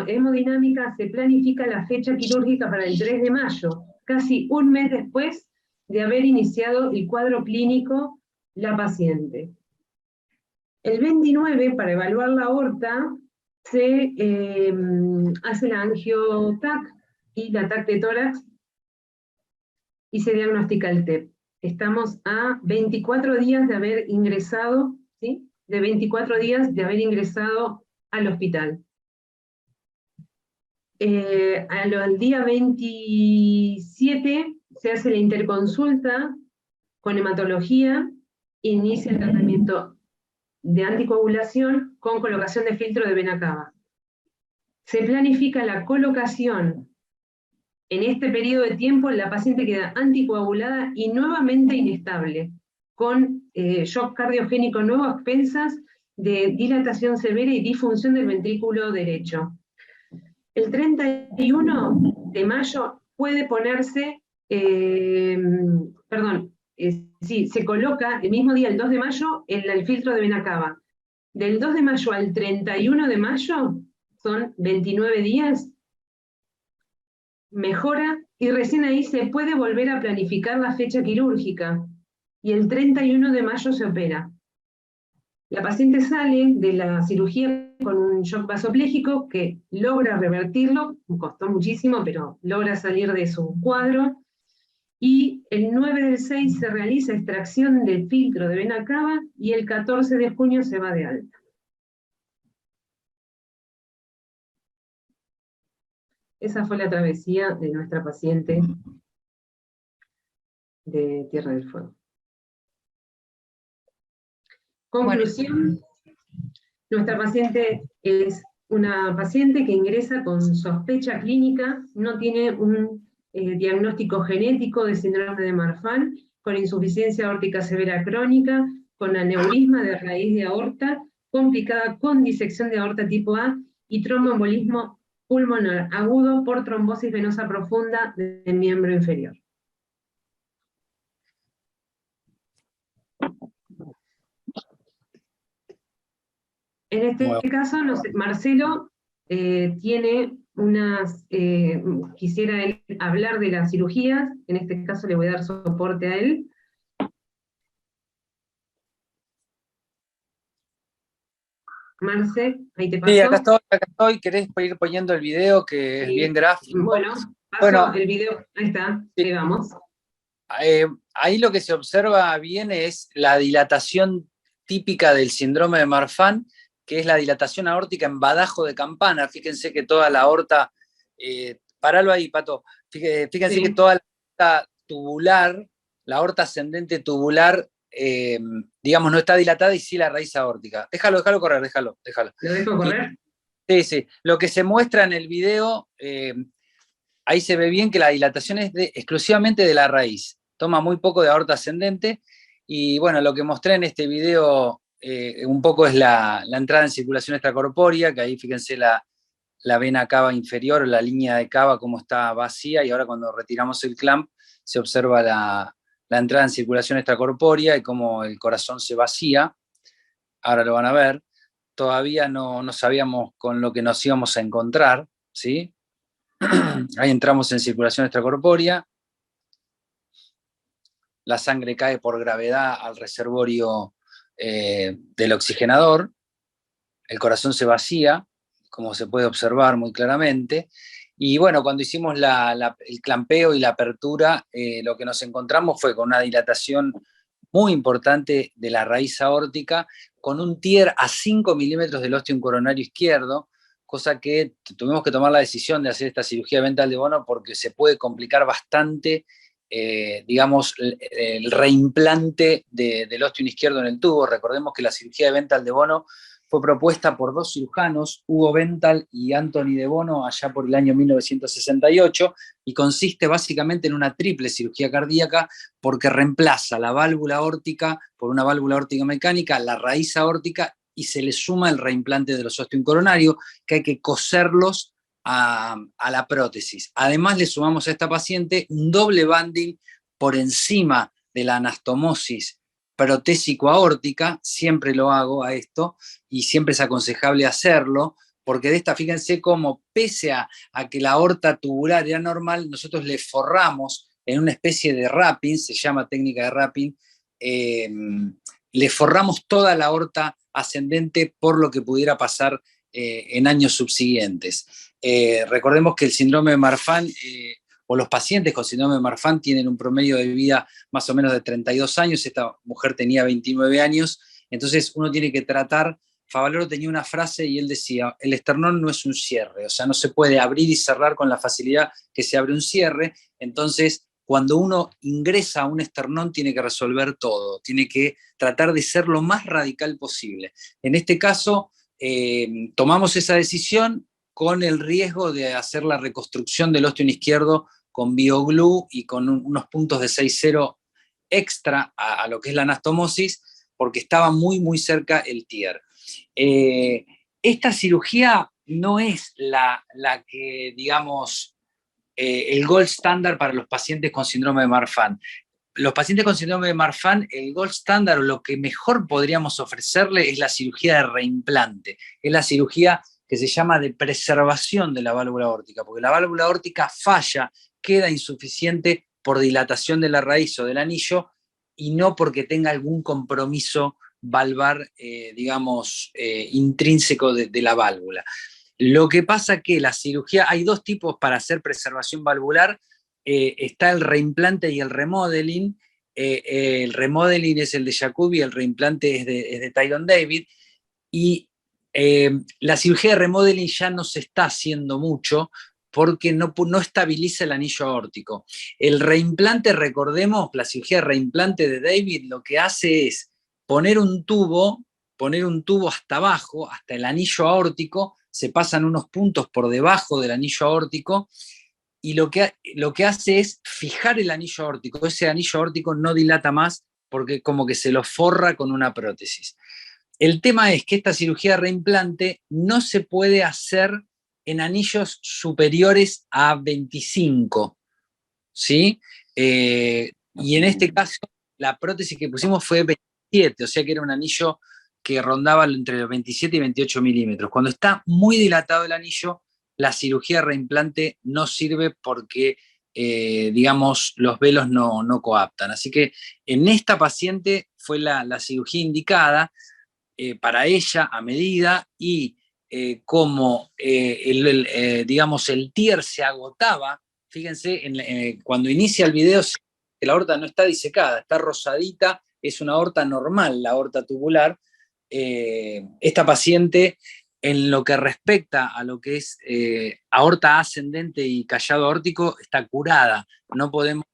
C: hemodinámica, se planifica la fecha quirúrgica para el 3 de mayo, casi un mes después de haber iniciado el cuadro clínico la paciente. El 29, para evaluar la aorta, se hace la angio-TAC y la TAC de tórax y se diagnostica el TEP. Estamos a 24 días de haber ingresado, ¿sí? De 24 días de haber ingresado al hospital. Al día 27 se hace la interconsulta con hematología, inicia el tratamiento de anticoagulación con colocación de filtro de vena cava. Se planifica la colocación. En este periodo de tiempo la paciente queda anticoagulada y nuevamente inestable, con shock cardiogénico nuevo a expensas de dilatación severa y disfunción del ventrículo derecho. El 31 de mayo puede ponerse, se coloca el mismo día, el 2 de mayo, el filtro de vena cava. Del 2 de mayo al 31 de mayo, son 29 días, mejora, y recién ahí se puede volver a planificar la fecha quirúrgica, y el 31 de mayo se opera. La paciente sale de la cirugía con un shock vasopléjico que logra revertirlo, costó muchísimo, pero logra salir de su cuadro, y el 9 del 6 se realiza extracción del filtro de vena cava, y el 14 de junio se va de alta. Esa fue la travesía de nuestra paciente de Tierra del Fuego. Conclusión, nuestra paciente es una paciente que ingresa con sospecha clínica, no tiene un diagnóstico genético de síndrome de Marfan, con insuficiencia aórtica severa crónica, con aneurisma de raíz de aorta, complicada con disección de aorta tipo A y tromboembolismo pulmonar agudo por trombosis venosa profunda del miembro inferior. En este caso, Marcelo tiene unas, quisiera él hablar de las cirugías, en este caso le voy a dar soporte a él. Marce, ahí te paso.
F: Sí, acá estoy, querés ir poniendo el video que es bien gráfico.
C: Bueno, paso el video, ahí está,
F: sí.
C: Ahí vamos.
F: Ahí lo que se observa bien es la dilatación típica del síndrome de Marfan, que es la dilatación aórtica en badajo de campana. Fíjense que toda la aorta Paralo ahí, Pato. Fíjense que toda la aorta tubular, la aorta ascendente tubular, digamos, no está dilatada y sí la raíz aórtica. Déjalo correr, déjalo.
C: ¿Lo dejo correr?
F: Sí. Lo que se muestra en el video, ahí se ve bien que la dilatación es exclusivamente de la raíz. Toma muy poco de aorta ascendente. Y bueno, lo que mostré en este video un poco es la entrada en circulación extracorpórea, que ahí fíjense la vena cava inferior, o la línea de cava, cómo está vacía, y ahora cuando retiramos el clamp se observa la entrada en circulación extracorpórea y cómo el corazón se vacía. Ahora lo van a ver. Todavía no sabíamos con lo que nos íbamos a encontrar, ¿sí? Ahí entramos en circulación extracorpórea. La sangre cae por gravedad al reservorio del oxigenador. El corazón se vacía, como se puede observar muy claramente. Y bueno, cuando hicimos el clampeo y la apertura, lo que nos encontramos fue con una dilatación muy importante de la raíz aórtica, con un TIER a 5 milímetros del ostium coronario izquierdo, cosa que tuvimos que tomar la decisión de hacer esta cirugía de ventral de Bono porque se puede complicar bastante, digamos, el reimplante del ostium izquierdo en el tubo. Recordemos que la cirugía de ventral de Bono fue propuesta por dos cirujanos, Hugo Bental y Anthony de Bono, allá por el año 1968, y consiste básicamente en una triple cirugía cardíaca porque reemplaza la válvula aórtica por una válvula aórtica mecánica, la raíz aórtica, y se le suma el reimplante de los ostium coronario, que hay que coserlos a la prótesis. Además le sumamos a esta paciente un doble banding por encima de la anastomosis protésico-aórtica, siempre lo hago a esto, y siempre es aconsejable hacerlo, porque de esta, fíjense cómo, pese a que la aorta tubular era normal, nosotros le forramos en una especie de wrapping, se llama técnica de wrapping, le forramos toda la aorta ascendente por lo que pudiera pasar en años subsiguientes. Recordemos que el síndrome de Marfan, o los pacientes con síndrome de Marfan, tienen un promedio de vida más o menos de 32 años, esta mujer tenía 29 años, entonces uno tiene que tratar. Favaloro tenía una frase y él decía, el esternón no es un cierre, o sea, no se puede abrir y cerrar con la facilidad que se abre un cierre. Entonces, cuando uno ingresa a un esternón tiene que resolver todo, tiene que tratar de ser lo más radical posible. En este caso, tomamos esa decisión con el riesgo de hacer la reconstrucción del ostium izquierdo con BioGlue y con unos puntos de 6,0 extra a lo que es la anastomosis, porque estaba muy, muy cerca el TIER. Esta cirugía no es la que, digamos, el gold standard para los pacientes con síndrome de Marfan. Los pacientes con síndrome de Marfan, el gold standard, o lo que mejor podríamos ofrecerle, es la cirugía de reimplante. Es la cirugía que se llama de preservación de la válvula aórtica, porque la válvula aórtica falla, queda insuficiente por dilatación de la raíz o del anillo, y no porque tenga algún compromiso valvar, digamos, intrínseco de la válvula. Lo que pasa que la cirugía, hay dos tipos para hacer preservación valvular, está el reimplante y el remodeling. El remodeling es el de Jacobi, el reimplante es de Tyron David, y la cirugía de remodeling ya no se está haciendo mucho porque no estabiliza el anillo aórtico. El reimplante, recordemos, la cirugía de reimplante de David lo que hace es poner un tubo hasta abajo, hasta el anillo aórtico, se pasan unos puntos por debajo del anillo aórtico, y lo que hace es fijar el anillo aórtico. Ese anillo aórtico no dilata más porque como que se lo forra con una prótesis. El tema es que esta cirugía de reimplante no se puede hacer en anillos superiores a 25, ¿sí? Y en este caso, la prótesis que pusimos fue 27, o sea que era un anillo que rondaba entre los 27 y 28 milímetros. Cuando está muy dilatado el anillo, la cirugía de reimplante no sirve porque, digamos, los velos no coaptan. Así que en esta paciente fue la cirugía indicada para ella a medida, y como digamos, el TIER se agotaba, fíjense, cuando inicia el video, la aorta no está disecada, está rosadita, es una aorta normal, la aorta tubular. Esta paciente en lo que respecta a lo que es aorta ascendente y callado aórtico, está curada. No podemos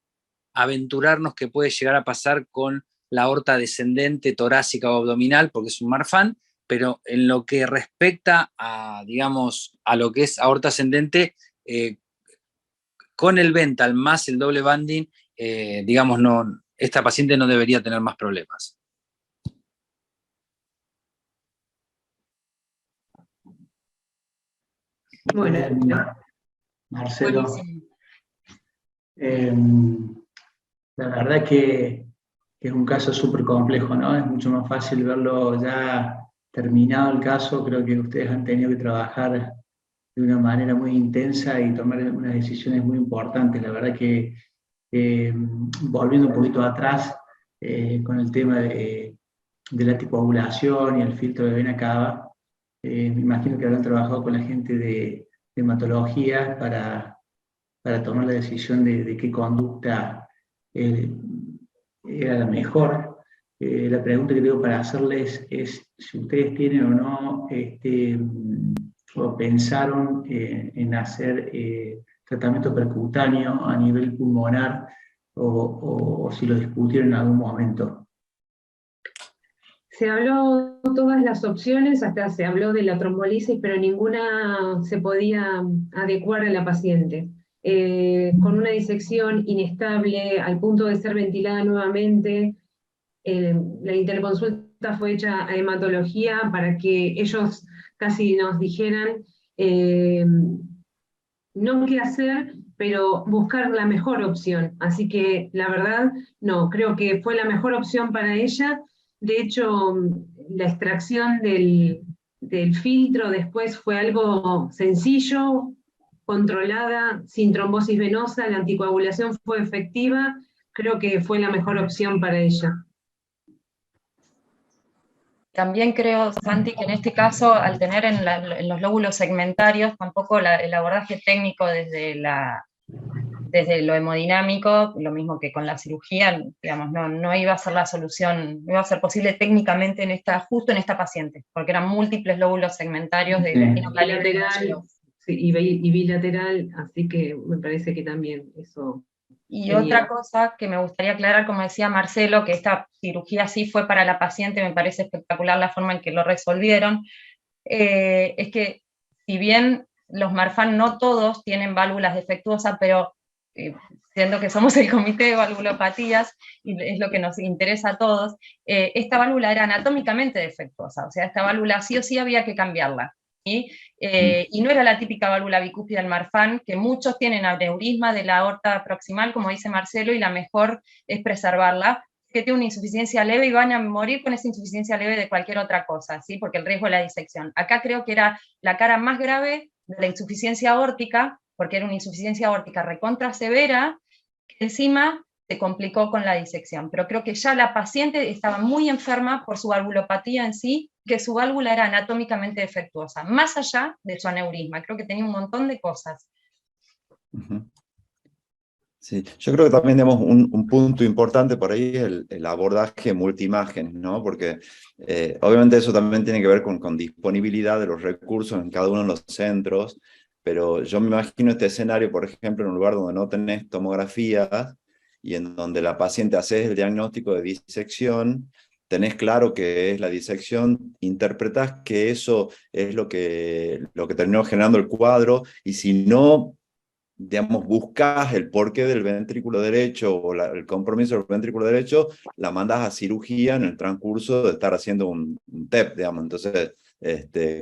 F: aventurarnos que puede llegar a pasar con la aorta descendente, torácica o abdominal, porque es un Marfan, pero en lo que respecta a, digamos, a lo que es aorta ascendente, con el Vental más el doble banding, digamos, no, esta paciente no debería tener más problemas.
C: Bueno,
A: Marcelo,
B: Buenísimo.
A: la verdad que es un caso súper complejo, ¿no? Es mucho más fácil verlo ya terminado el caso. Creo que ustedes han tenido que trabajar de una manera muy intensa y tomar unas decisiones muy importantes. La verdad que, volviendo un poquito atrás, con el tema de la anticoagulación y el filtro de vena cava, me imagino que habrán trabajado con la gente de hematología para tomar la decisión de qué conducta era la mejor. La pregunta que tengo para hacerles es si ustedes tienen o no, o pensaron en hacer tratamiento percutáneo a nivel pulmonar, o si lo discutieron en algún momento.
C: se habló todas las opciones, hasta se habló de la trombolisis, pero ninguna se podía adecuar a la paciente. Con una disección inestable al punto de ser ventilada nuevamente, la interconsulta fue hecha a hematología para que ellos casi nos dijeran no qué hacer, pero buscar la mejor opción. Así que la verdad, no, creo que fue la mejor opción para ella. De hecho, la extracción del filtro después fue algo sencillo, controlada, sin trombosis venosa, la anticoagulación fue efectiva, creo que fue la mejor opción para ella.
B: También creo, Santi, que en este caso, al tener en los lóbulos segmentarios, tampoco el abordaje técnico desde lo hemodinámico, lo mismo que con la cirugía, digamos, no iba a ser la solución, no iba a ser posible técnicamente justo en esta paciente, porque eran múltiples lóbulos segmentarios de intestino caliente.
C: Bilateral, sí, y bilateral, así que me parece que también eso.
B: Y otra cosa que me gustaría aclarar, como decía Marcelo, que esta cirugía sí fue para la paciente, me parece espectacular la forma en que lo resolvieron, es que si bien los Marfan no todos tienen válvulas defectuosas, pero siendo que somos el comité de valvulopatías, y es lo que nos interesa a todos, esta válvula era anatómicamente defectuosa, o sea, esta válvula sí o sí había que cambiarla. ¿Sí? Y no era la típica válvula bicúspida del Marfan, que muchos tienen aneurisma de la aorta proximal, como dice Marcelo, y la mejor es preservarla, que tiene una insuficiencia leve y van a morir con esa insuficiencia leve de cualquier otra cosa, ¿sí? Porque el riesgo es la disección. Acá creo que era la cara más grave de la insuficiencia aórtica, porque era una insuficiencia aórtica recontra severa, que encima se complicó con la disección. Pero creo que ya la paciente estaba muy enferma por su valvulopatía en sí, que su válvula era anatómicamente defectuosa, más allá de su aneurisma. Creo que tenía un montón de cosas.
D: Sí, yo creo que también tenemos un punto importante por ahí, el abordaje multiimagen, ¿no? Porque obviamente eso también tiene que ver con disponibilidad de los recursos en cada uno de los centros, pero yo me imagino este escenario, por ejemplo, en un lugar donde no tenés tomografías y en donde la paciente hace el diagnóstico de disección, tenés claro que es la disección, interpretás que eso es lo que terminó generando el cuadro, y si no, digamos, buscas el porqué del ventrículo derecho o el compromiso del ventrículo derecho, la mandas a cirugía en el transcurso de estar haciendo un TEP, digamos. Entonces,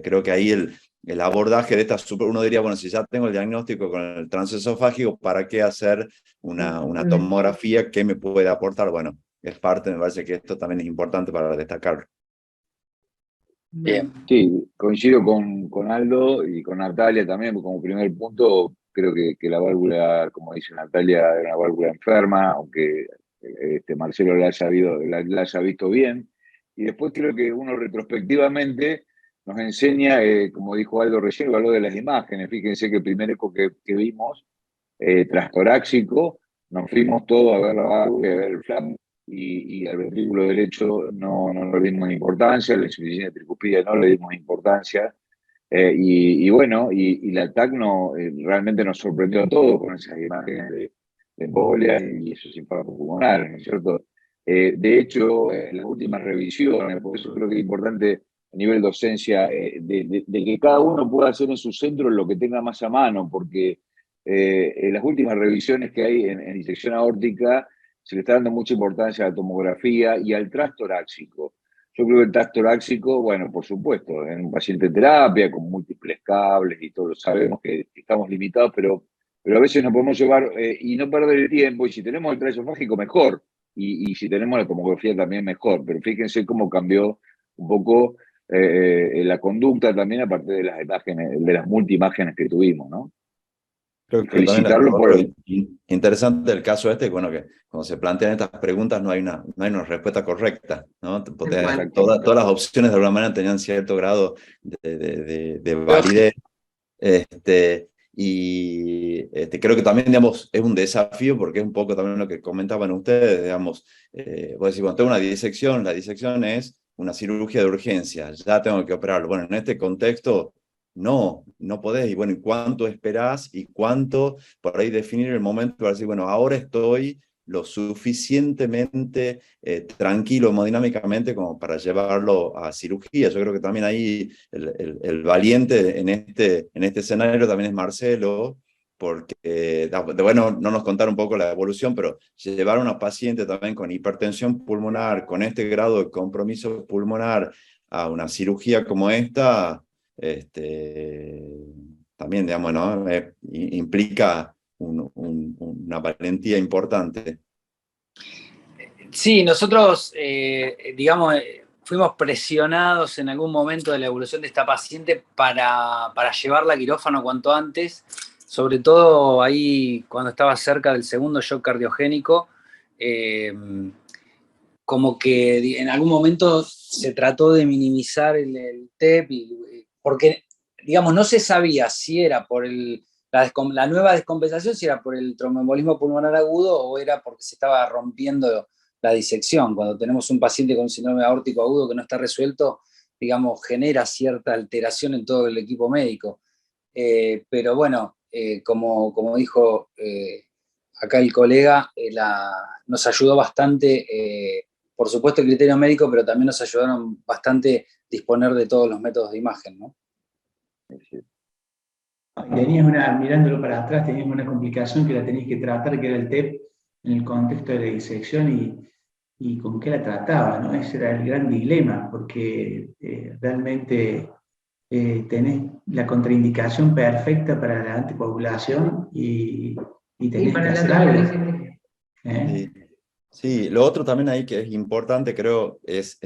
D: creo que ahí el abordaje de esta uno diría, bueno, si ya tengo el diagnóstico con el transesofágico, ¿para qué hacer una tomografía? ¿Qué me puede aportar? Bueno, es parte, me parece que esto también es importante para destacarlo.
F: Bien.
E: Sí, coincido con Aldo y con Natalia también, como primer punto, creo que la válvula, como dice Natalia, era una válvula enferma, aunque Marcelo la haya visto bien. Y después creo que uno retrospectivamente nos enseña, como dijo Aldo recién, el valor de las imágenes. Fíjense que el primer eco que vimos, transtoráxico, nos fuimos todos a ver la válvula, a ver el flap, y al ventrículo derecho no le dimos importancia, la insuficiencia tricuspide no le dimos importancia, Y bueno, y la TAC realmente nos sorprendió a todos con esas imágenes de embolia y esos infartos pulmonares, ¿no es cierto? De hecho, las últimas revisiones, por eso creo que es importante a nivel docencia, de que cada uno pueda hacer en su centro lo que tenga más a mano, porque en las últimas revisiones que hay en disección aórtica se le está dando mucha importancia a la tomografía y al tras torácico. Yo creo que el tras torácico, bueno, por supuesto, en un paciente en terapia con múltiples cables y todos lo sabemos que estamos limitados, pero a veces nos podemos llevar y no perder el tiempo, y si tenemos el tras esofágico, mejor, y si tenemos la tomografía también mejor, pero fíjense cómo cambió un poco la conducta también a partir de las imágenes, de las multiimágenes que tuvimos, ¿no?
D: Creo
E: Y
D: que también
E: felicitarlo por...
D: interesante el caso este, bueno, que cuando se plantean estas preguntas no hay una respuesta correcta, ¿no? Todas las opciones de alguna manera tenían cierto grado de validez. Creo que también, digamos, es un desafío porque es un poco también lo que comentaban ustedes, digamos, vos decís, cuando tengo una disección, la disección es una cirugía de urgencia, ya tengo que operarlo. Bueno, en este contexto, no podés, y bueno, ¿y cuánto esperás? Y cuánto, por ahí definir el momento para decir, bueno, ahora estoy lo suficientemente tranquilo hemodinámicamente como para llevarlo a cirugía. Yo creo que también ahí el valiente en este escenario también es Marcelo, porque, bueno, no nos contaron un poco la evolución, pero llevar a una paciente también con hipertensión pulmonar, con este grado de compromiso pulmonar, a una cirugía como esta, también, digamos, ¿no? Implica una valentía importante.
F: Sí, nosotros, digamos, fuimos presionados en algún momento de la evolución de esta paciente para llevarla a quirófano cuanto antes, sobre todo ahí cuando estaba cerca del segundo shock cardiogénico, como que en algún momento se trató de minimizar el TEP, porque, digamos, no se sabía si era por la nueva descompensación, si era por el tromboembolismo pulmonar agudo o era porque se estaba rompiendo la disección. Cuando tenemos un paciente con síndrome aórtico agudo que no está resuelto, digamos, genera cierta alteración en todo el equipo médico. Pero bueno, como dijo acá el colega, nos ayudó bastante, por supuesto el criterio médico, pero también nos ayudaron bastante disponer de todos los métodos de imagen, ¿no?
A: Mirándolo para atrás, tenías una complicación que la tenías que tratar, que era el TEP, en el contexto de la disección, y con qué la trataba, ¿no? Ese era el gran dilema, porque realmente tenés la contraindicación perfecta para la anticoagulación y tenés que hacer algo.
D: Sí, lo otro también ahí que es importante, creo, es,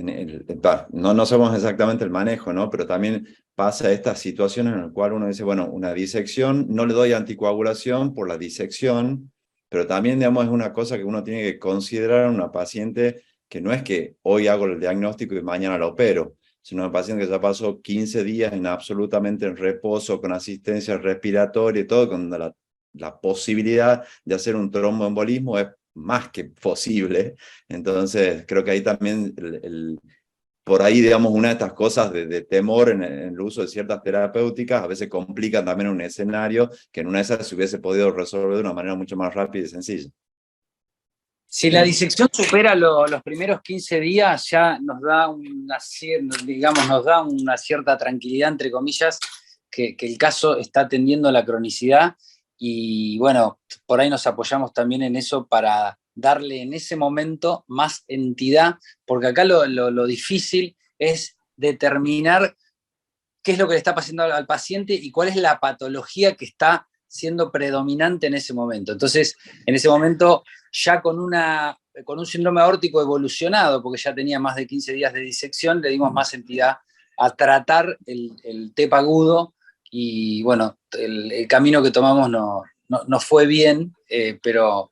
D: no sabemos exactamente el manejo, ¿no? Pero también pasa esta situación en la cual uno dice, bueno, una disección, no le doy anticoagulación por la disección, pero también, digamos, es una cosa que uno tiene que considerar en una paciente que no es que hoy hago el diagnóstico y mañana la opero, sino una paciente que ya pasó 15 días absolutamente en reposo, con asistencia respiratoria y todo, con la posibilidad de hacer un tromboembolismo es más que posible. Entonces creo que ahí también por ahí, digamos, una de estas cosas de temor en el uso de ciertas terapéuticas a veces complican también un escenario que en una de esas se hubiese podido resolver de una manera mucho más rápida y sencilla.
F: Si la disección supera los primeros 15 días, ya nos da una cierta tranquilidad, entre comillas, que el caso está tendiendo a la cronicidad. Y bueno, por ahí nos apoyamos también en eso para darle en ese momento más entidad, porque acá lo difícil es determinar qué es lo que le está pasando al paciente y cuál es la patología que está siendo predominante en ese momento. Entonces, en ese momento, ya con un síndrome aórtico evolucionado, porque ya tenía más de 15 días de disección, le dimos más entidad a tratar el TEP agudo. Y bueno, el camino que tomamos no fue bien, pero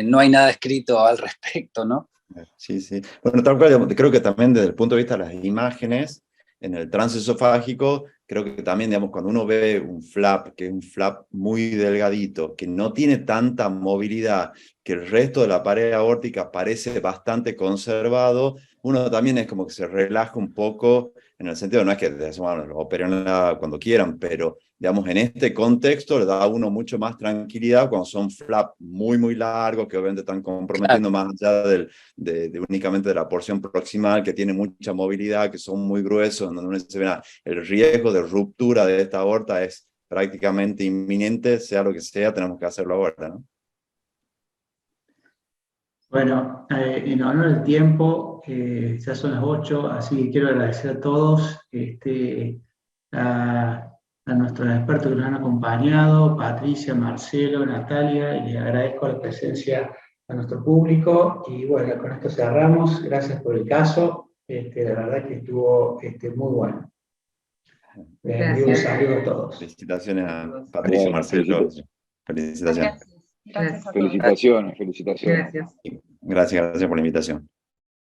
F: no hay nada escrito al respecto, ¿no?
D: Sí, sí. Bueno, tal cual, creo que también desde el punto de vista de las imágenes, en el transesofágico, creo que también, digamos, cuando uno ve un flap, que es un flap muy delgadito, que no tiene tanta movilidad, que el resto de la pared aórtica parece bastante conservado, uno también es como que se relaja un poco, en el sentido, no es que lo operen cuando quieran, pero digamos, en este contexto le da a uno mucho más tranquilidad cuando son flaps muy, muy largos, que obviamente están comprometiendo más allá de únicamente de la porción proximal, que tiene mucha movilidad, que son muy gruesos, donde uno se ve el riesgo de ruptura de esta aorta es prácticamente inminente, sea lo que sea, tenemos que hacerlo ahora, ¿no?
A: Bueno, en honor al tiempo, ya son las 8, así que quiero agradecer a todos, a nuestros expertos que nos han acompañado, Patricia, Marcelo, Natalia, y les agradezco la presencia a nuestro público. Y bueno, con esto cerramos. Gracias por el caso. La verdad que estuvo muy bueno. Y un saludo a todos.
D: Felicitaciones a Patricia,
E: Bueno,
D: Marcelo. Felicitaciones.
B: Gracias a todos.
E: felicitaciones, felicitaciones.
C: Gracias.
D: Gracias por la invitación.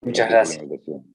F: Muchas
E: Gracias por
F: gracias.
E: la invitación.